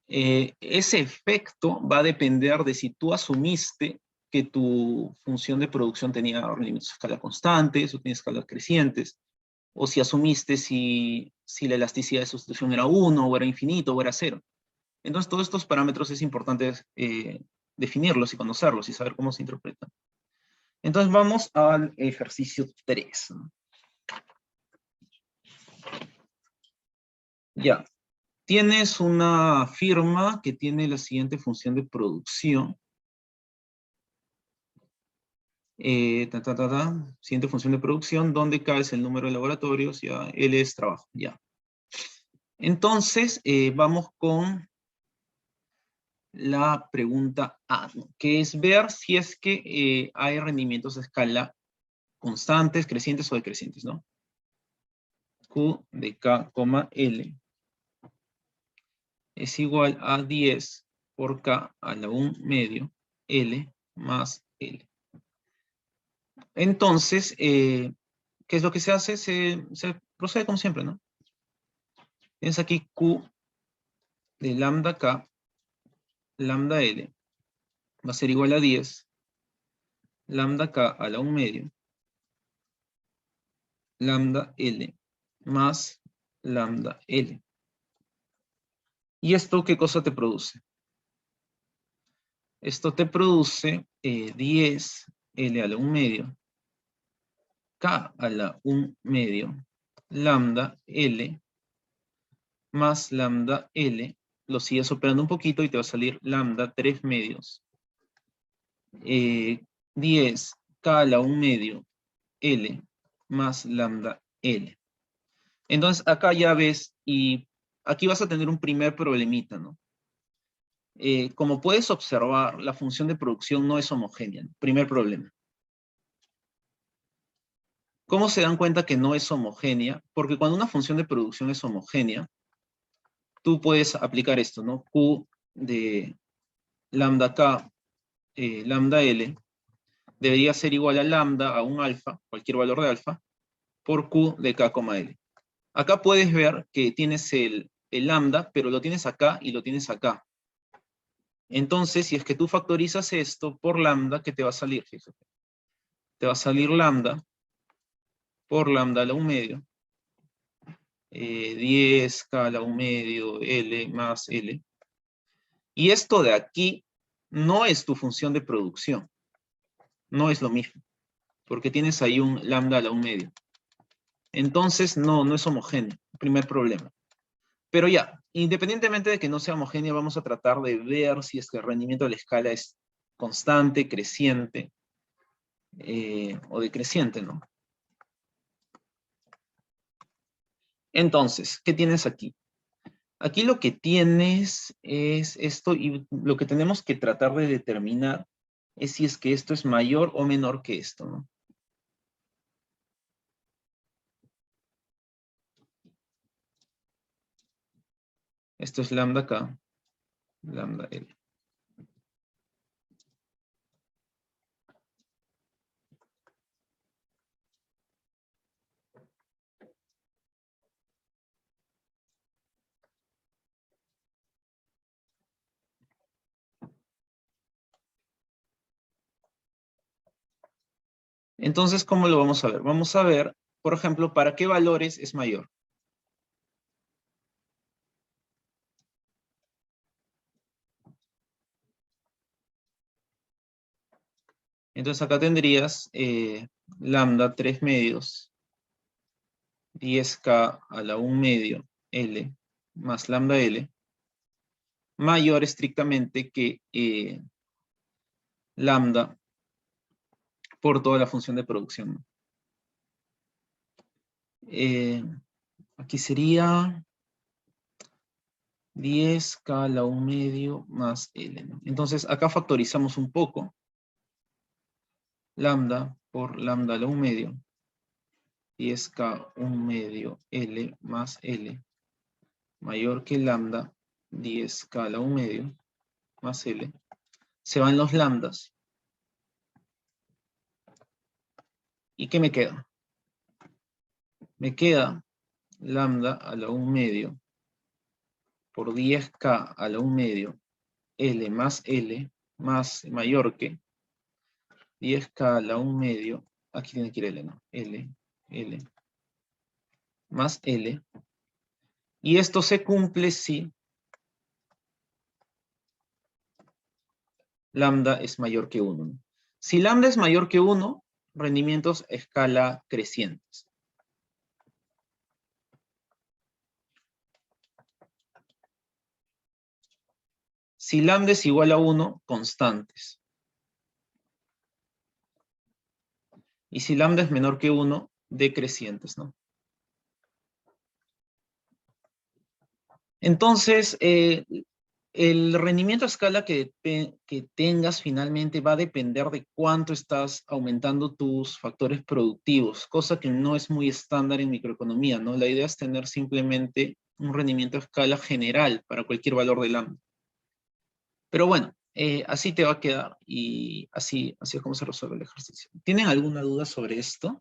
Ese efecto va a depender de si tú asumiste que tu función de producción tenía límites a escala constantes o tenía escalas crecientes, o si asumiste si la elasticidad de sustitución era 1 o era infinito o era 0. Entonces, todos estos parámetros es importante definirlos y conocerlos y saber cómo se interpretan. Entonces, vamos al ejercicio 3. Ya. Tienes una firma que tiene la siguiente función de producción. Siguiente función de producción, donde K es el número de laboratorios, ya, L es trabajo, ya. Entonces, vamos con la pregunta A, ¿no? Que es ver si es que hay rendimientos a escala constantes, crecientes o decrecientes, ¿no? Q de K, L es igual a 10 por K a la 1 medio L más L. Entonces, ¿qué es lo que se hace? Se procede como siempre, ¿no? Tienes aquí Q de lambda K, lambda L, va a ser igual a 10, lambda K a la 1 medio, lambda L, más lambda L. ¿Y esto qué cosa te produce? Esto te produce 10 L a la 1 medio, K a la 1 medio, lambda L, más lambda L, lo sigues operando un poquito y te va a salir lambda 3 medios. 10 K a la 1 medio L más lambda L. Entonces acá ya ves, y aquí vas a tener un primer problemita, ¿no? Como puedes observar, la función de producción no es homogénea. Primer problema. ¿Cómo se dan cuenta que no es homogénea? Porque cuando una función de producción es homogénea, tú puedes aplicar esto, ¿no? Q de lambda K, lambda L, debería ser igual a lambda, a un alfa, cualquier valor de alfa, por Q de K, L. Acá puedes ver que tienes el lambda, pero lo tienes acá y lo tienes acá. Entonces, si es que tú factorizas esto por lambda, ¿qué te va a salir? Fíjate. Te va a salir lambda por lambda a la 1 medio, 10K a la 1 medio, L más L. Y esto de aquí no es tu función de producción. No es lo mismo, porque tienes ahí un lambda a la 1 medio. Entonces, no es homogéneo. Primer problema. Pero ya, independientemente de que no sea homogénea, vamos a tratar de ver si es que el rendimiento de la escala es constante, creciente o decreciente, ¿no? Entonces, ¿qué tienes aquí? Aquí lo que tienes es esto y lo que tenemos que tratar de determinar es si es que esto es mayor o menor que esto, ¿no? Esto es lambda K, lambda L. Entonces, ¿cómo lo vamos a ver? Vamos a ver, por ejemplo, para qué valores es mayor. Entonces acá tendrías lambda 3 medios, 10k a la 1 medio L más lambda L, mayor estrictamente que lambda por toda la función de producción, ¿no? Aquí sería 10k a la 1 medio más L, ¿no? Entonces acá factorizamos un poco. Lambda por lambda a la 1 medio, 10k 1 medio L más L, mayor que lambda, 10k a la 1 medio más L. Se van los lambdas. ¿Y qué me queda? Me queda lambda a la 1 medio por 10k a la 1 medio L más L más mayor que 10k a la 1 medio, aquí tiene que ir L, ¿no? L más L. Y esto se cumple si lambda es mayor que 1, ¿no? Si lambda es mayor que 1, rendimientos a escala crecientes. Si lambda es igual a 1, constantes. Y si lambda es menor que 1, decrecientes, ¿no? Entonces, el rendimiento a escala que tengas finalmente va a depender de cuánto estás aumentando tus factores productivos, cosa que no es muy estándar en microeconomía, ¿no? La idea es tener simplemente un rendimiento a escala general para cualquier valor de lambda. Pero bueno, así te va a quedar y así es como se resuelve el ejercicio. ¿Tienen alguna duda sobre esto?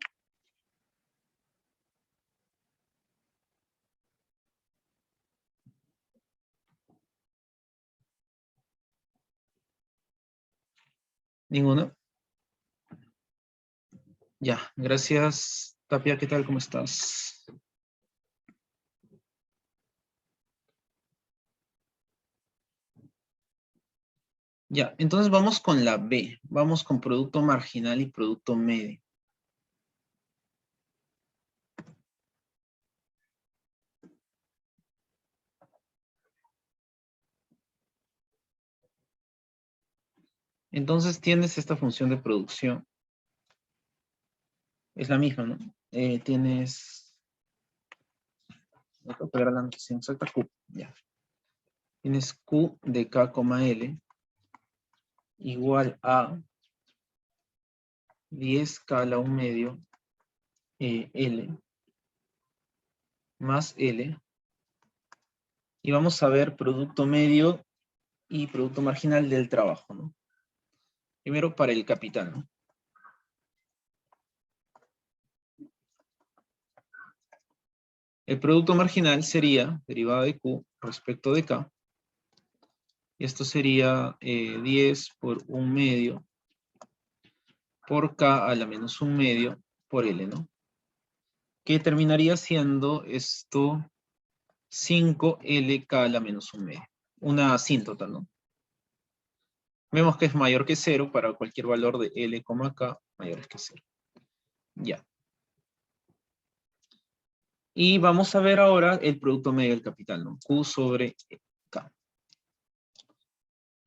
¿Ninguno? Ya, gracias. Tapia, ¿qué tal? ¿Cómo estás? Ya, entonces vamos con la B. Vamos con producto marginal y producto medio. Entonces tienes esta función de producción. Es la misma, ¿no? Tienes... Voy a pegar la notación exacta, Q. Ya. Tienes Q de K, L igual a 10K a la 1 medio L más L. Y vamos a ver producto medio y producto marginal del trabajo, ¿no? Primero para el capital, ¿no? El producto marginal sería derivada de Q respecto de K. Y esto sería 10 por 1 medio por K a la menos 1 medio por L, ¿no? Que terminaría siendo esto 5LK a la menos 1 medio. Una asíntota, ¿no? Vemos que es mayor que 0 para cualquier valor de L, K mayor que 0. Ya. Y vamos a ver ahora el producto medio del capital, ¿no? Q sobre K.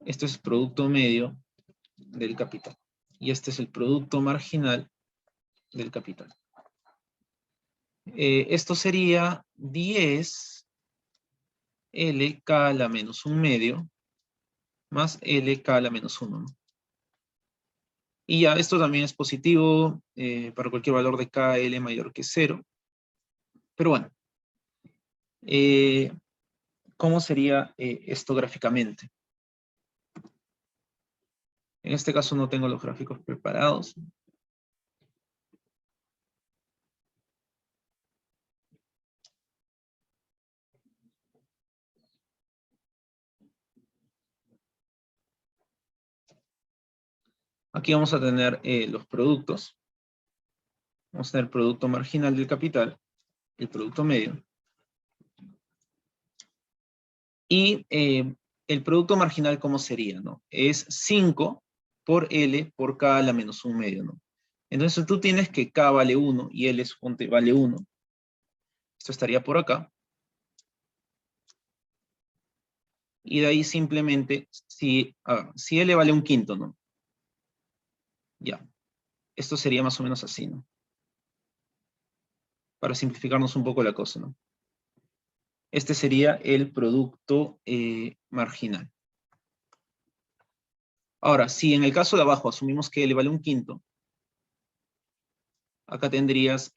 Esto es producto medio del capital. Y este es el producto marginal del capital. Esto sería 10 LK a la menos 1 medio más LK a la menos 1, ¿no? Y ya, esto también es positivo para cualquier valor de KL mayor que 0. Pero bueno, ¿cómo sería esto gráficamente? En este caso no tengo los gráficos preparados. Aquí vamos a tener los productos. Vamos a tener el producto marginal del capital, el producto medio. Y el producto marginal, ¿cómo sería, no? Es 5 por L por K a la menos 1 medio, ¿no? Entonces tú tienes que K vale 1 y L suponte vale 1. Esto estaría por acá. Y de ahí simplemente, si L vale 1/5, ¿no? Ya. Esto sería más o menos así, ¿no? Para simplificarnos un poco la cosa, ¿no? Este sería el producto marginal. Ahora, si en el caso de abajo asumimos que L vale 1/5, acá tendrías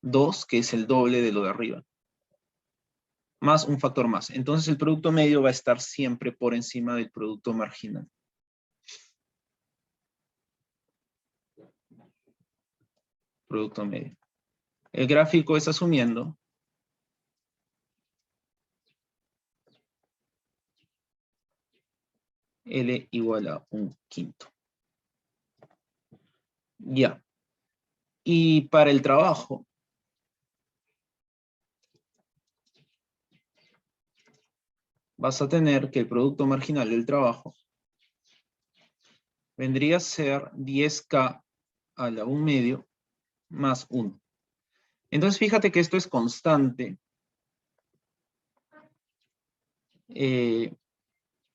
2, que es el doble de lo de arriba, más un factor más. Entonces el producto medio va a estar siempre por encima del producto marginal. Producto medio. El gráfico es asumiendo L igual a 1/5. Ya. Y para el trabajo, vas a tener que el producto marginal del trabajo vendría a ser 10K a la 1 medio más 1. Entonces fíjate que esto es constante.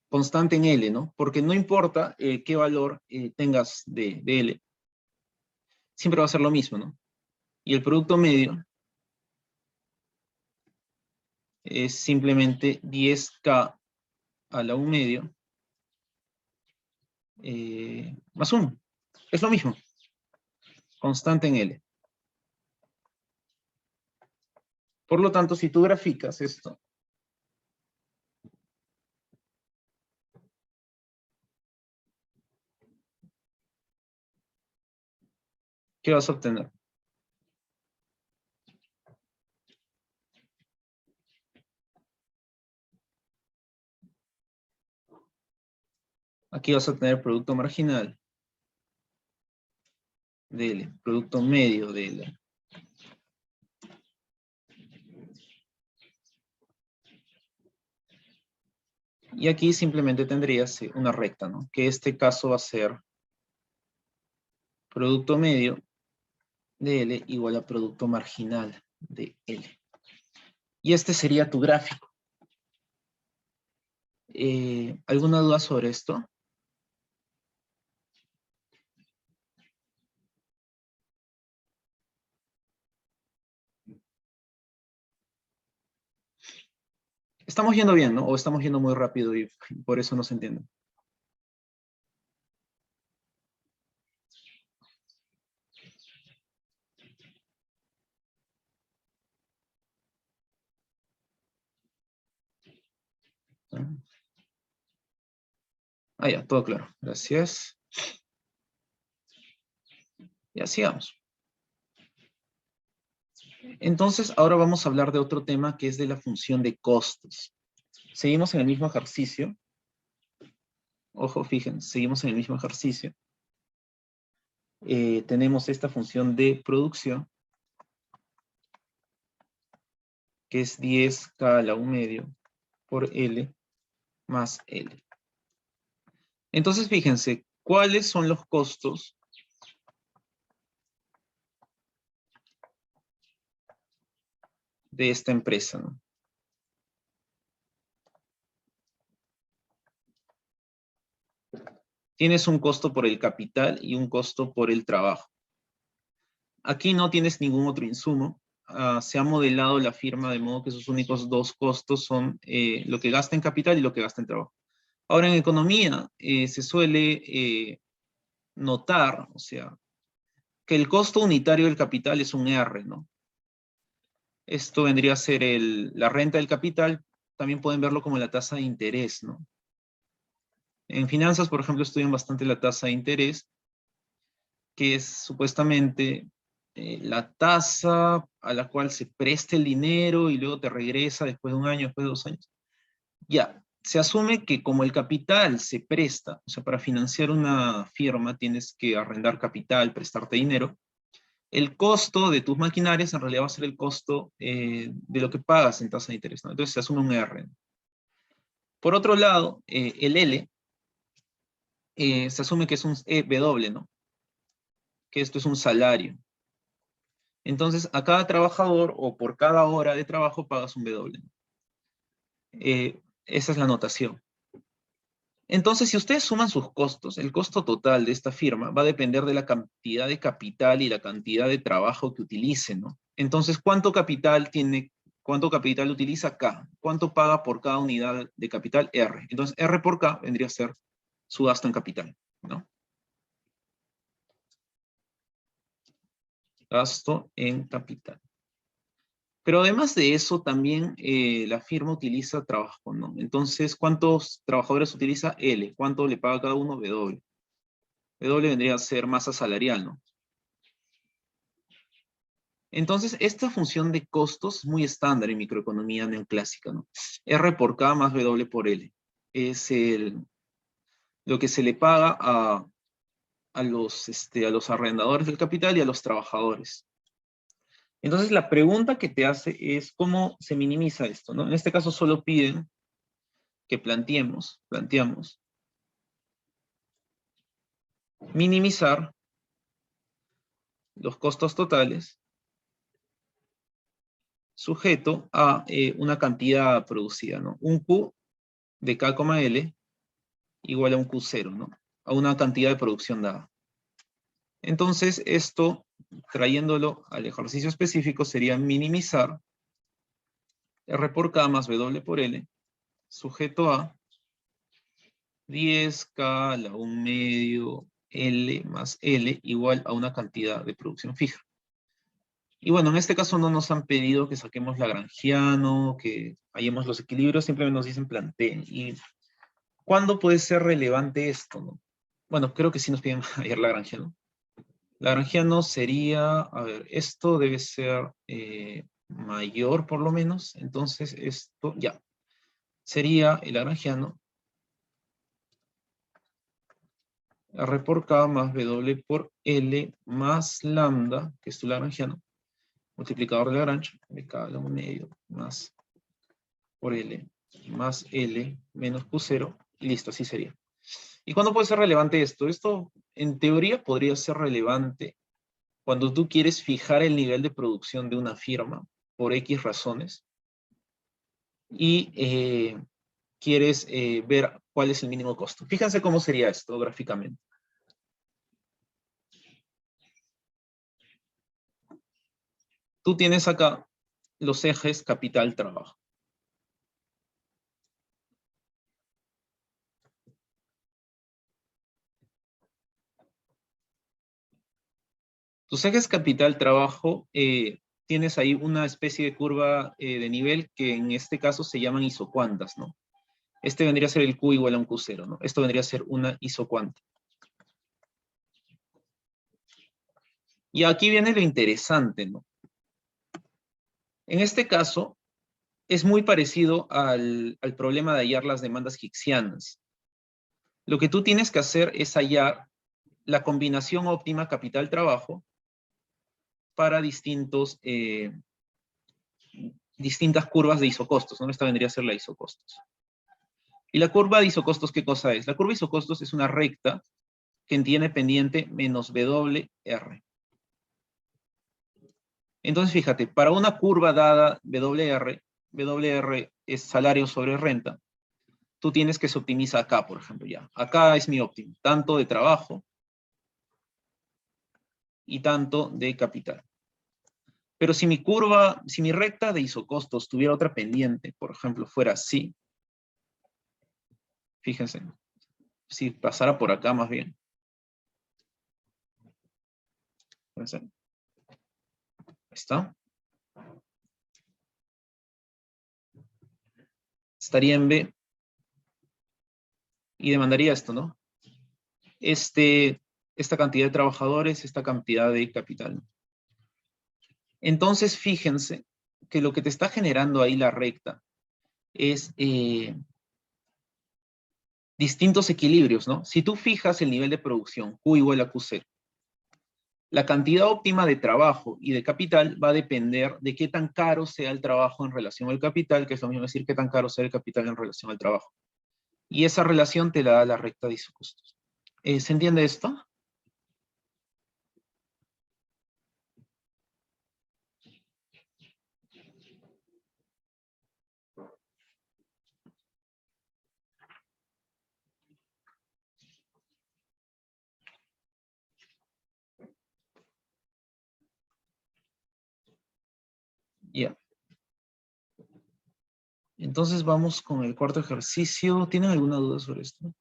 Constante en L, ¿no? Porque no importa qué valor tengas de L, siempre va a ser lo mismo, ¿no? Y el producto medio es simplemente 10K a la 1 medio más 1. Es lo mismo. Constante en L. Por lo tanto, si tú graficas esto, ¿qué vas a obtener? Aquí vas a tener producto marginal de L, producto medio de L. Y aquí simplemente tendrías una recta, ¿no? Que este caso va a ser producto medio de L igual a producto marginal de L. Y este sería tu gráfico. ¿Alguna duda sobre esto? Estamos yendo bien, ¿no? O estamos yendo muy rápido y por eso no se entiende. Ya, todo claro. Gracias. Ya, sigamos. Entonces, ahora vamos a hablar de otro tema que es de la función de costos. Seguimos en el mismo ejercicio. Ojo, fíjense, seguimos en el mismo ejercicio. Tenemos esta función de producción, que es 10K a la 1 medio por L más L. Entonces, fíjense, ¿cuáles son los costos de esta empresa, ¿no? Tienes un costo por el capital y un costo por el trabajo. Aquí no tienes ningún otro insumo. Se ha modelado la firma de modo que sus únicos dos costos son lo que gasta en capital y lo que gasta en trabajo. Ahora, en economía se suele notar, o sea, que el costo unitario del capital es un R, ¿no? Esto vendría a ser la renta del capital. También pueden verlo como la tasa de interés, ¿no? En finanzas, por ejemplo, estudian bastante la tasa de interés, que es supuestamente la tasa a la cual se presta el dinero y luego te regresa después de un año, después de 2 años. Ya, se asume que como el capital se presta, o sea, para financiar una firma tienes que arrendar capital, prestarte dinero, el costo de tus maquinarias en realidad va a ser el costo de lo que pagas en tasa de interés, ¿no? Entonces se asume un R. Por otro lado, el L se asume que es un W, ¿no? Que esto es un salario. Entonces, a cada trabajador o por cada hora de trabajo pagas un W. Esa es la notación. Entonces, si ustedes suman sus costos, el costo total de esta firma va a depender de la cantidad de capital y la cantidad de trabajo que utilicen, ¿no? Entonces, ¿cuánto capital utiliza K? ¿Cuánto paga por cada unidad de capital? R. Entonces, R por K vendría a ser su gasto en capital, ¿no? Gasto en capital. Pero además de eso, también la firma utiliza trabajo, ¿no? Entonces, ¿cuántos trabajadores utiliza? L. ¿Cuánto le paga cada uno? W. W vendría a ser masa salarial, ¿no? Entonces, esta función de costos es muy estándar en microeconomía neoclásica, ¿no? R por K más W por L. Es lo que se le paga a los arrendadores del capital y a los trabajadores. Entonces, la pregunta que te hace es cómo se minimiza esto, ¿no? En este caso solo piden que planteamos minimizar los costos totales sujeto a una cantidad producida, ¿no? Un Q de K, L igual a un Q0, ¿no? A una cantidad de producción dada. Entonces, esto, trayéndolo al ejercicio específico, sería minimizar R por K más W por L, sujeto a 10K a la 1 medio L más L igual a una cantidad de producción fija. Y bueno, en este caso no nos han pedido que saquemos Lagrangiano, que hallemos los equilibrios, simplemente nos dicen planteen. ¿Y cuándo puede ser relevante esto, no? Bueno, creo que sí nos piden hallar Lagrangiano. Lagrangiano sería, a ver, esto debe ser mayor por lo menos, entonces esto ya. Sería el Lagrangiano R por K más W por L más lambda, que es tu Lagrangiano, multiplicador de Lagrange, de K a la 1 medio más por L más L menos Q0, y listo, así sería. ¿Y cuándo puede ser relevante esto? Esto, en teoría, podría ser relevante cuando tú quieres fijar el nivel de producción de una firma por X razones y quieres ver cuál es el mínimo costo. Fíjense cómo sería esto gráficamente. Tú tienes acá los ejes capital-trabajo. Tus ejes capital-trabajo, tienes ahí una especie de curva de nivel que en este caso se llaman isocuantas, ¿no? Este vendría a ser el Q igual a un Q0, ¿no? Esto vendría a ser una isocuanta. Y aquí viene lo interesante, ¿no? En este caso, es muy parecido al problema de hallar las demandas hicksianas. Lo que tú tienes que hacer es hallar la combinación óptima capital-trabajo para distintas curvas de isocostos, ¿no? Esta vendría a ser la isocostos. ¿Y la curva de isocostos qué cosa es? La curva de isocostos es una recta que tiene pendiente menos WR. Entonces, fíjate, para una curva dada WR es salario sobre renta, tú tienes que se optimiza acá, por ejemplo, ya. Acá es mi óptimo, tanto de trabajo y tanto de capital. Pero si mi recta de isocostos tuviera otra pendiente, por ejemplo, fuera así, fíjense, si pasara por acá más bien. Fíjense. Ahí está. Estaría en B. Y demandaría esto, ¿no? Esta cantidad de trabajadores, esta cantidad de capital. Entonces, fíjense que lo que te está generando ahí la recta es distintos equilibrios, ¿no? Si tú fijas el nivel de producción, Q igual a Q0, la cantidad óptima de trabajo y de capital va a depender de qué tan caro sea el trabajo en relación al capital, que es lo mismo decir qué tan caro sea el capital en relación al trabajo. Y esa relación te la da la recta de isocostos. ¿Se entiende esto? Ya. Entonces vamos con el cuarto ejercicio. ¿Tienen alguna duda sobre esto?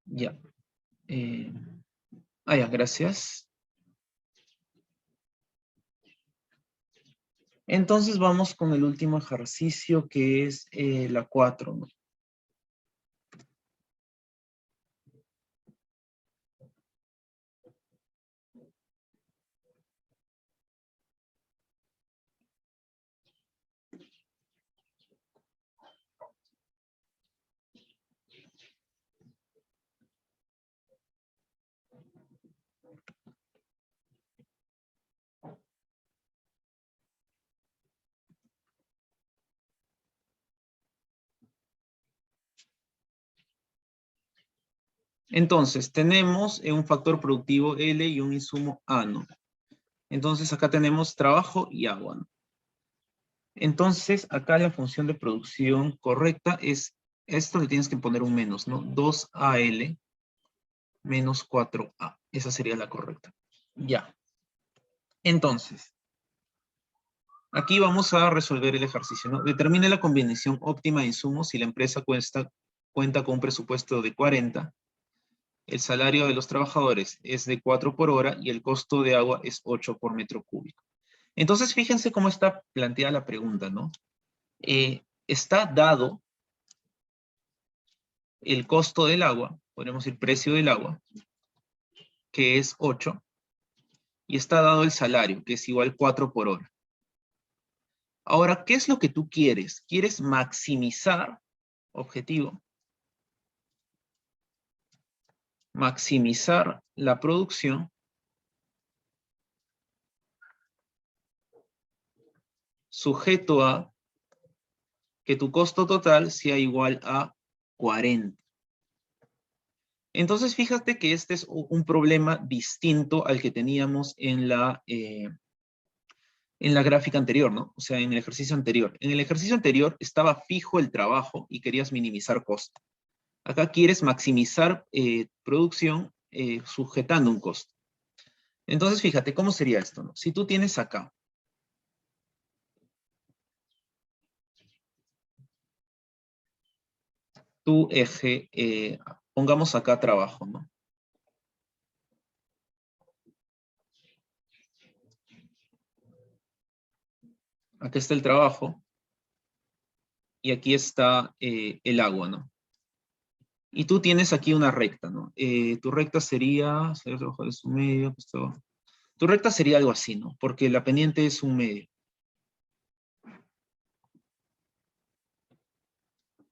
Ya. Ya, gracias. Entonces vamos con el último ejercicio que es la 4, ¿no? Entonces, tenemos un factor productivo L y un insumo A, ¿no? Entonces, acá tenemos trabajo y agua, ¿no? Entonces, acá la función de producción correcta es, esto le tienes que poner un menos, ¿no? 2AL menos 4A. Esa sería la correcta. Ya. Entonces, aquí vamos a resolver el ejercicio, ¿no? Determine la combinación óptima de insumos si la empresa cuenta con un presupuesto de 40. El salario de los trabajadores es de 4 por hora y el costo de agua es 8 por metro cúbico. Entonces, fíjense cómo está planteada la pregunta, ¿no? Está dado el costo del agua, podemos decir precio del agua, que es 8, y está dado el salario, que es igual 4 por hora. Ahora, ¿qué es lo que tú quieres? ¿Quieres maximizar, objetivo, maximizar la producción sujeto a que tu costo total sea igual a 40? Entonces, fíjate que este es un problema distinto al que teníamos en la gráfica anterior, ¿no? O sea, en el ejercicio anterior. En el ejercicio anterior estaba fijo el trabajo y querías minimizar costo. Acá quieres maximizar producción sujetando un costo. Entonces, fíjate, ¿cómo sería esto, no? Si tú tienes acá tu eje, pongamos acá trabajo, ¿no? Acá está el trabajo y aquí está el agua, ¿no? Y tú tienes aquí una recta, ¿no? Tu recta sería, el trabajo de su medio, tu recta sería algo así, ¿no? Porque la pendiente es un medio.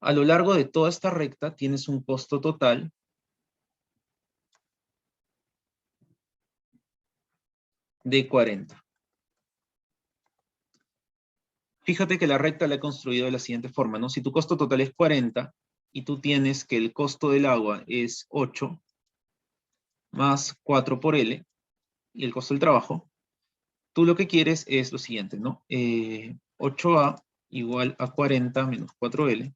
A lo largo de toda esta recta tienes un costo total de 40. Fíjate que la recta la he construido de la siguiente forma, ¿no? Si tu costo total es 40 y tú tienes que el costo del agua es 8 más 4 por L y el costo del trabajo, tú lo que quieres es lo siguiente, ¿no? 8A igual a 40 menos 4L.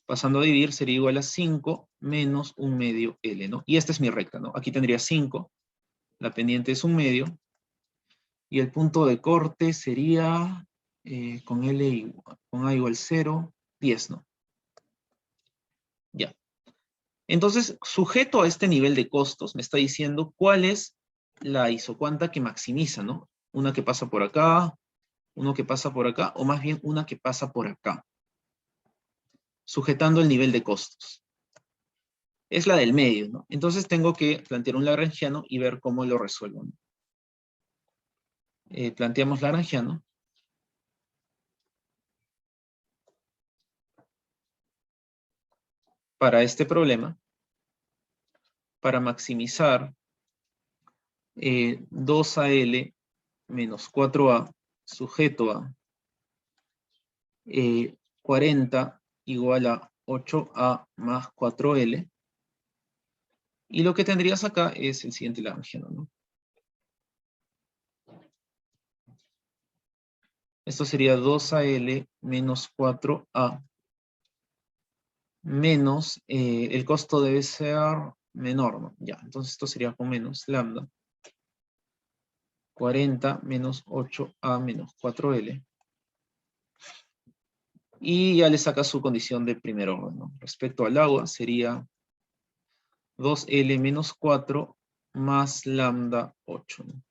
Pasando a dividir sería igual a 5 menos un medio L, ¿no? Y esta es mi recta, ¿no? Aquí tendría 5, la pendiente es un medio, y el punto de corte sería con L igual, con A igual 0, 10, ¿no? Ya. Entonces, sujeto a este nivel de costos, me está diciendo cuál es la isocuanta que maximiza, ¿no? Una que pasa por acá, uno que pasa por acá, o más bien una que pasa por acá, sujetando el nivel de costos. Es la del medio, ¿no? Entonces tengo que plantear un lagrangiano y ver cómo lo resuelvo, ¿no? Planteamos lagrangiano. Para este problema, para maximizar 2AL menos 4A sujeto a 40 igual a 8A más 4L. Y lo que tendrías acá es el siguiente Lagrangiano, ¿no? Esto sería 2AL menos 4A menos, el costo debe ser menor, ¿no? Ya, entonces esto sería con menos lambda. 40 menos 8A menos 4L. Y ya le saca su condición de primer orden, ¿no? Respecto al agua sería 2L menos 4 más lambda 8, ¿no?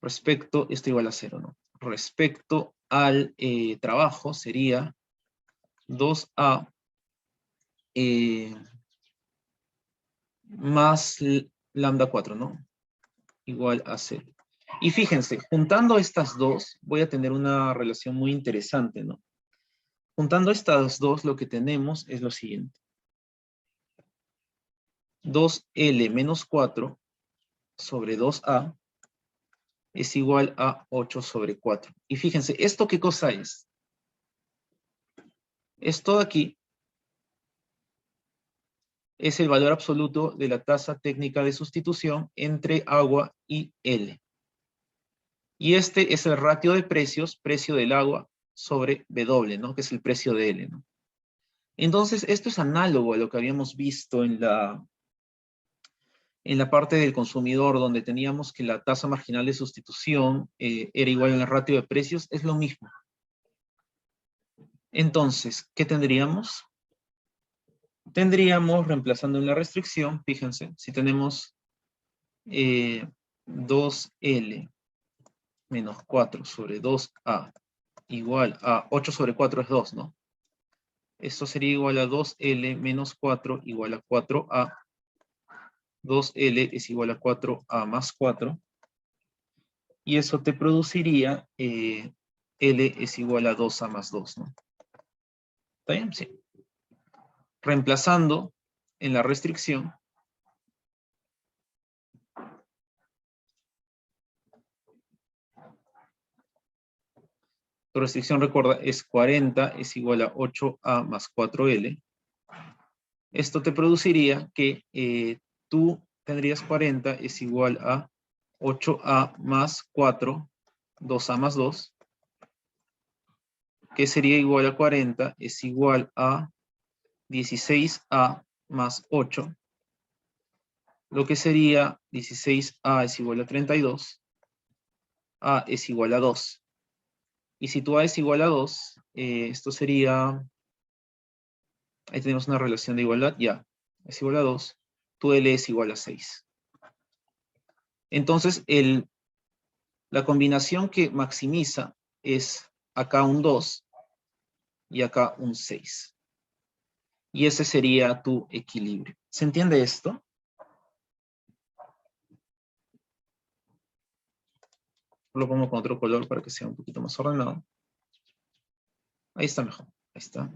Respecto, esto igual a 0, ¿no? Respecto al trabajo sería 2A más lambda 4, ¿no? Igual a 0. Y fíjense, juntando estas dos, voy a tener una relación muy interesante, ¿no? Juntando estas dos, lo que tenemos es lo siguiente. 2L menos 4 sobre 2A es igual a 8 sobre 4. Y fíjense, ¿esto qué cosa es? Esto de aquí es el valor absoluto de la tasa técnica de sustitución entre agua y L. Y este es el ratio de precios, precio del agua sobre W, ¿no? Que es el precio de L, ¿no? Entonces, esto es análogo a lo que habíamos visto en la parte del consumidor, donde teníamos que la tasa marginal de sustitución era igual al ratio de precios, es lo mismo. Entonces, ¿qué tendríamos? Tendríamos, reemplazando en la restricción, fíjense, si tenemos 2L menos 4 sobre 2A igual a 8 sobre 4 es 2, ¿no? Esto sería igual a 2L menos 4 igual a 4A. 2L es igual a 4A más 4. Y eso te produciría L es igual a 2A más 2, ¿no? ¿Está bien? Sí. Reemplazando en la restricción, tu restricción, recuerda, es 40 es igual a 8A más 4L. Esto te produciría que tú tendrías 40 es igual a 8A más 4, 2A más 2, que sería igual a 40 es igual a 16A más 8, lo que sería 16A es igual a 32, A es igual a 2. Y si tu A es igual a 2, esto sería, ahí tenemos una relación de igualdad, ya, es igual a 2, tu L es igual a 6. Entonces, la combinación que maximiza es acá un 2 y acá un 6. Y ese sería tu equilibrio. ¿Se entiende esto? Lo pongo con otro color para que sea un poquito más ordenado. Ahí está mejor. Ahí está.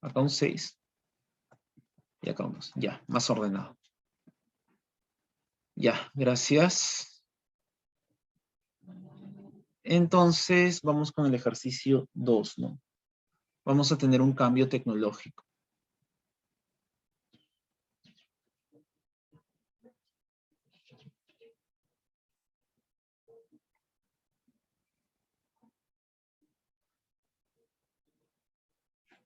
Acá un 6. Y acá un 2. Ya, más ordenado. Ya, gracias. Entonces, vamos con el ejercicio 2, ¿no? Vamos a tener un cambio tecnológico.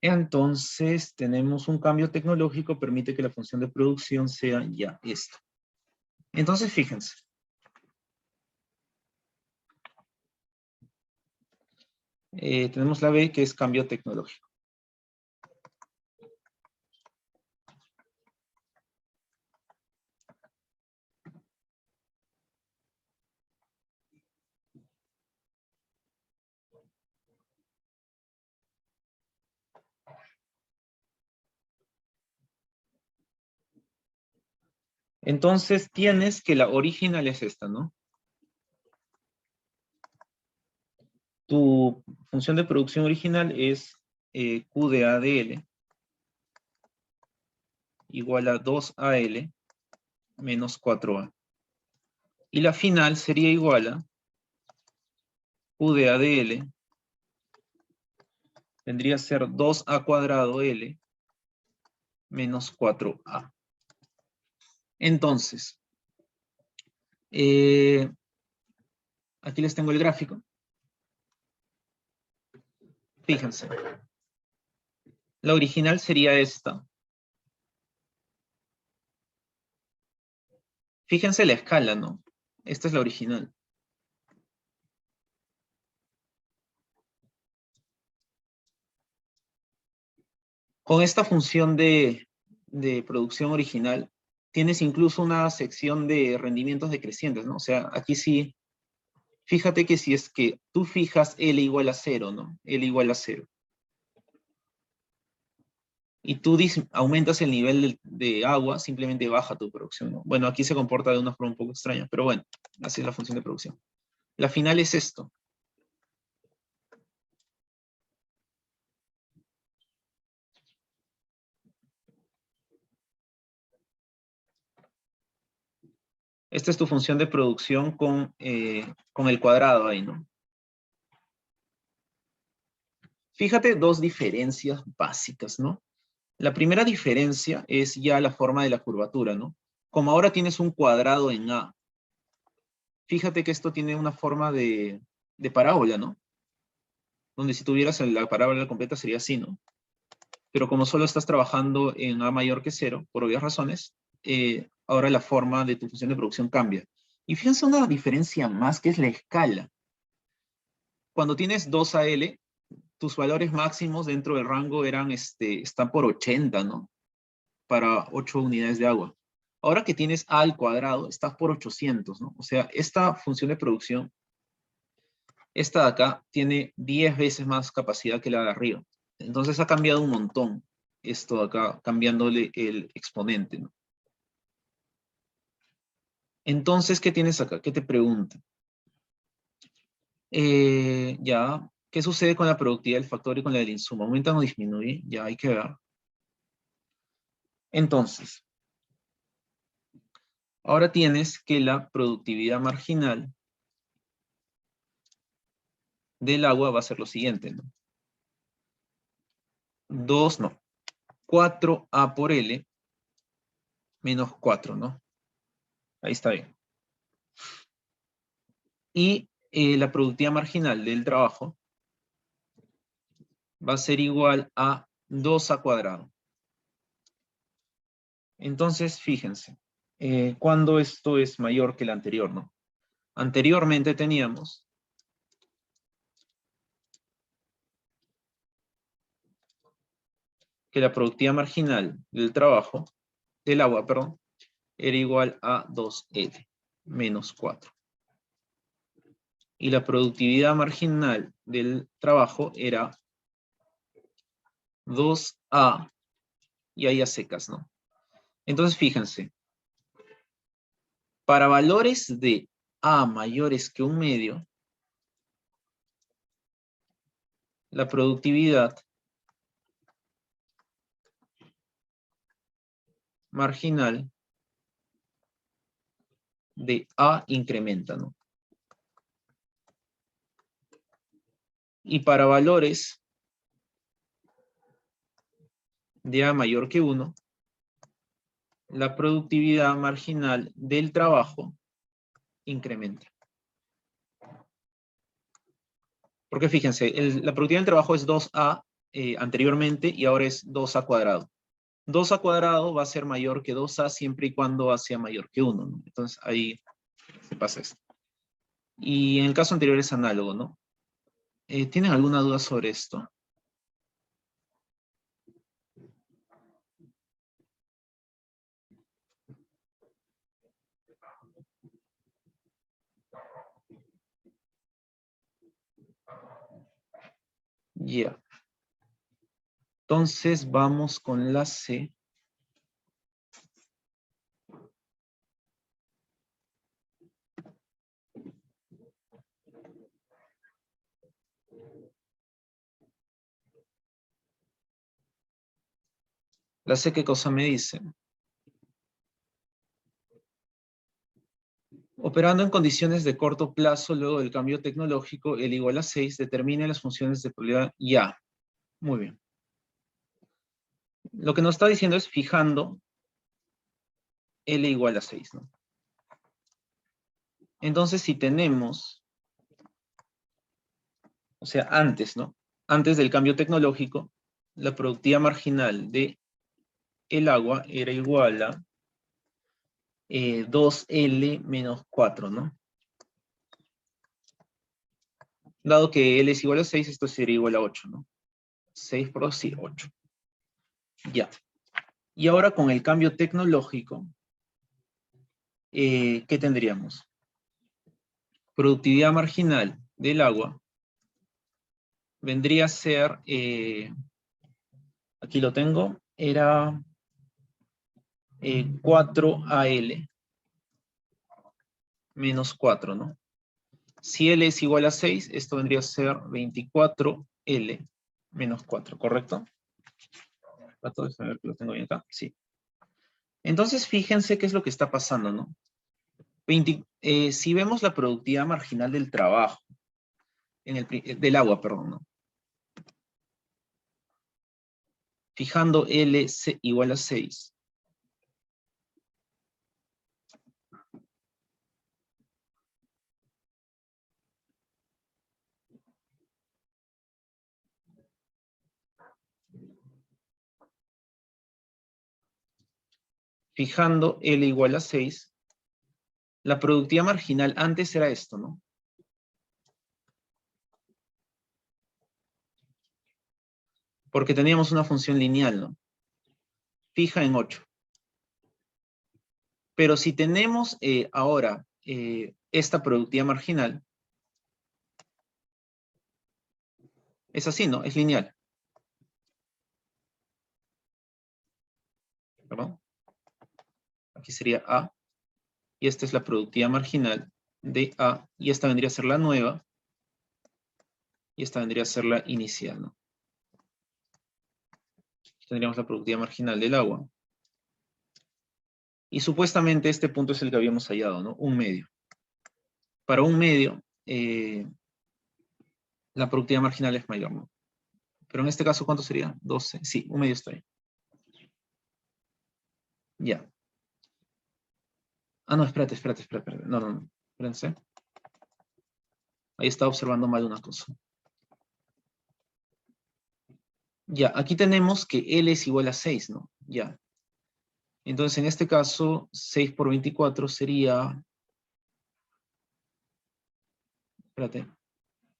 Entonces, tenemos un cambio tecnológico, permite que la función de producción sea ya esto. Entonces, fíjense. Tenemos la B, que es cambio tecnológico. Entonces, tienes que la original es esta, ¿no? Tu función de producción original es Q de A de L igual a 2AL menos 4A. Y la final sería igual a U de A de L vendría a ser 2A cuadrado L menos 4A. Entonces, aquí les tengo el gráfico. Fíjense. La original sería esta. Fíjense la escala, ¿no? Esta es la original. Con esta función de producción original, tienes incluso una sección de rendimientos decrecientes, ¿no? O sea, aquí sí, fíjate que si es que tú fijas L igual a 0, ¿no? L igual a 0. Y tú aumentas el nivel de agua, simplemente baja tu producción, ¿no? Bueno, aquí se comporta de una forma un poco extraña, pero bueno, así es la función de producción. La final es esto. Esta es tu función de producción con el cuadrado ahí, ¿no? Fíjate dos diferencias básicas, ¿no? La primera diferencia es ya la forma de la curvatura, ¿no? Como ahora tienes un cuadrado en A, fíjate que esto tiene una forma de parábola, ¿no? Donde si tuvieras la parábola completa sería así, ¿no? Pero como solo estás trabajando en A mayor que 0, por obvias razones, ahora la forma de tu función de producción cambia. Y fíjense una diferencia más, que es la escala. Cuando tienes 2AL, tus valores máximos dentro del rango están por 80, ¿no? Para 8 unidades de agua. Ahora que tienes A al cuadrado, estás por 800, ¿no? O sea, esta función de producción, esta de acá, tiene 10 veces más capacidad que la de arriba. Entonces ha cambiado un montón esto de acá, cambiándole el exponente, ¿no? Entonces, ¿qué tienes acá? ¿Qué te pregunta? Ya, ¿qué sucede con la productividad del factor y con la del insumo? ¿Aumenta o disminuye? Ya hay que ver. Entonces, ahora tienes que la productividad marginal del agua va a ser lo siguiente, ¿no? 4A por L menos 4, ¿no? Ahí está bien. Y la productividad marginal del trabajo va a ser igual a 2A cuadrado. Entonces, fíjense, cuando esto es mayor que el anterior, ¿no? Anteriormente teníamos que la productividad marginal del trabajo, del agua, perdón, era igual a 2L menos 4. Y la productividad marginal del trabajo era 2A y ahí a secas, ¿no? Entonces, fíjense, para valores de A mayores que 1/2, la productividad marginal de A incrementa, ¿no? Y para valores de A mayor que 1, la productividad marginal del trabajo incrementa. Porque fíjense, la productividad del trabajo es 2A anteriormente y ahora es 2A cuadrado. 2A cuadrado va a ser mayor que 2A siempre y cuando A sea mayor que 1, ¿no? Entonces ahí se pasa esto. Y en el caso anterior es análogo, ¿no? ¿Tienen alguna duda sobre esto? Ya. Entonces vamos con la C. La C, ¿qué cosa me dice? Operando en condiciones de corto plazo, luego del cambio tecnológico, L igual a 6, determine las funciones de probabilidad ya. Muy bien. Lo que nos está diciendo es fijando L igual a 6, ¿no? Entonces, si tenemos, o sea, antes, ¿no? Antes del cambio tecnológico, la productividad marginal de el agua era igual a 2L menos 4, ¿no? Dado que L es igual a 6, esto sería igual a 8, ¿no? 6 por 2, sí, 8. Ya. Y ahora con el cambio tecnológico, ¿qué tendríamos? Productividad marginal del agua vendría a ser, aquí lo tengo, era 4AL menos 4, ¿no? Si L es igual a 6, esto vendría a ser 24L menos 4, ¿correcto? Trato de saber que lo tengo bien acá. Sí. Entonces, fíjense qué es lo que está pasando, ¿no? Si vemos la productividad marginal del trabajo, del agua, perdón, ¿no? Fijando L igual a 6. Fijando L igual a 6, la productividad marginal antes era esto, ¿no? Porque teníamos una función lineal, ¿no? Fija en 8. Pero si tenemos ahora esta productividad marginal, es así, ¿no? Es lineal. ¿Perdón? Aquí sería A. Y esta es la productividad marginal de A. Y esta vendría a ser la nueva. Y esta vendría a ser la inicial, ¿no? Tendríamos la productividad marginal del agua. Y supuestamente este punto es el que habíamos hallado, ¿no? Un medio. Para un medio, la productividad marginal es mayor, ¿no? Pero en este caso, ¿cuánto sería? 12. Sí, un medio está ahí. Ya. Ah, no, espérate. No. Espérense. Ahí estaba observando mal una cosa. Ya, aquí tenemos que L es igual a 6, ¿no? Ya. Entonces, en este caso, 6 por 24 sería... Espérate.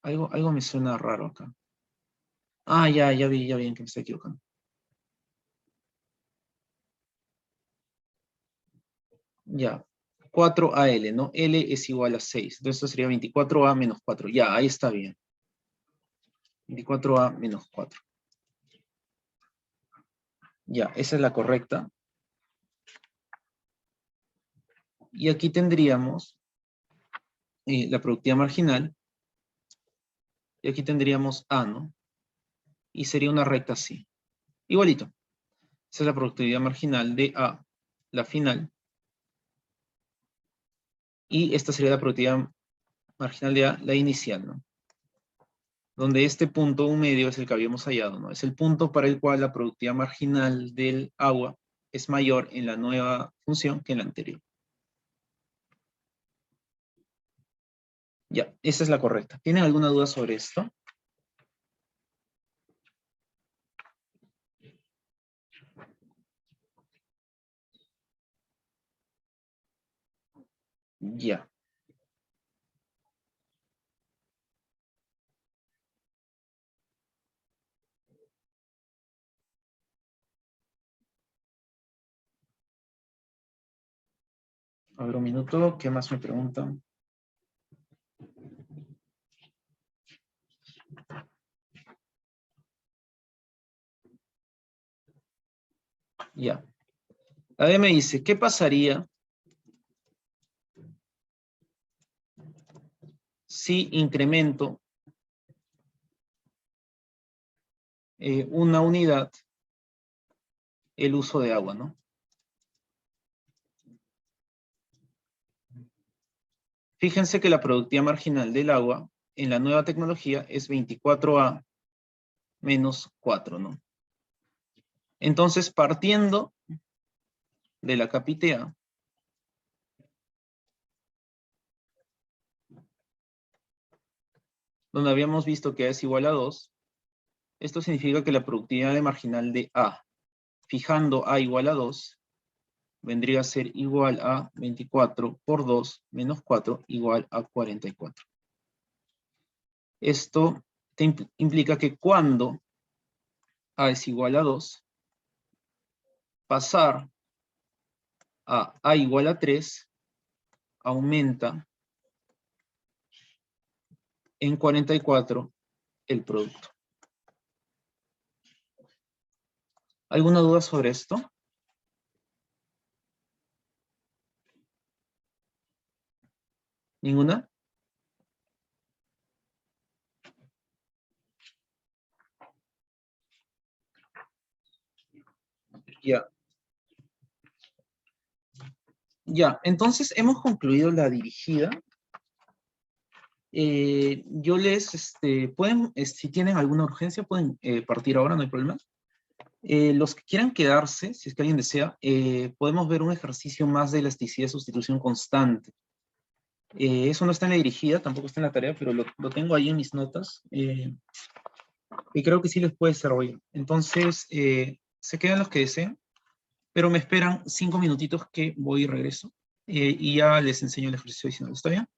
Algo me suena raro acá. Ah, ya vi en que me estoy equivocando. Ya. 4AL, ¿no? L es igual a 6. Entonces, esto sería 24A menos 4. Ya, ahí está bien. 24A menos 4. Ya, esa es la correcta. Y aquí tendríamos la productividad marginal. Y aquí tendríamos A, ¿no? Y sería una recta así. Igualito. Esa es la productividad marginal de A, la final. Y esta sería la productividad marginal de A, la inicial, ¿no? Donde este punto, un medio, es el que habíamos hallado, ¿no? Es el punto para el cual la productividad marginal del agua es mayor en la nueva función que en la anterior. Ya, esa es la correcta. ¿Tienen alguna duda sobre esto? Ya. A ver, un minuto. ¿Qué más me preguntan? Ya. La D me dice, ¿qué pasaría si incremento una unidad el uso de agua, ¿no? Fíjense que la productividad marginal del agua en la nueva tecnología es 24A menos 4, ¿no? Entonces, partiendo de la capitea, donde habíamos visto que A es igual a 2, esto significa que la productividad marginal de A, fijando A igual a 2, vendría a ser igual a 24 por 2 menos 4 igual a 44. Esto implica que cuando A es igual a 2, pasar a A igual a 3 aumenta en 44 el producto. ¿Alguna duda sobre esto? ¿Ninguna? Ya. Ya, entonces hemos concluido la dirigida. Yo les, pueden, si tienen alguna urgencia, pueden partir ahora, no hay problema. Los que quieran quedarse, si es que alguien desea, podemos ver un ejercicio más de elasticidad de sustitución constante. Eso no está en la dirigida, tampoco está en la tarea, pero lo tengo ahí en mis notas. Y creo que sí les puede servir. Entonces, se quedan los que deseen, pero me esperan 5 minutitos que voy y regreso. Y ya les enseño el ejercicio adicional. ¿Está bien?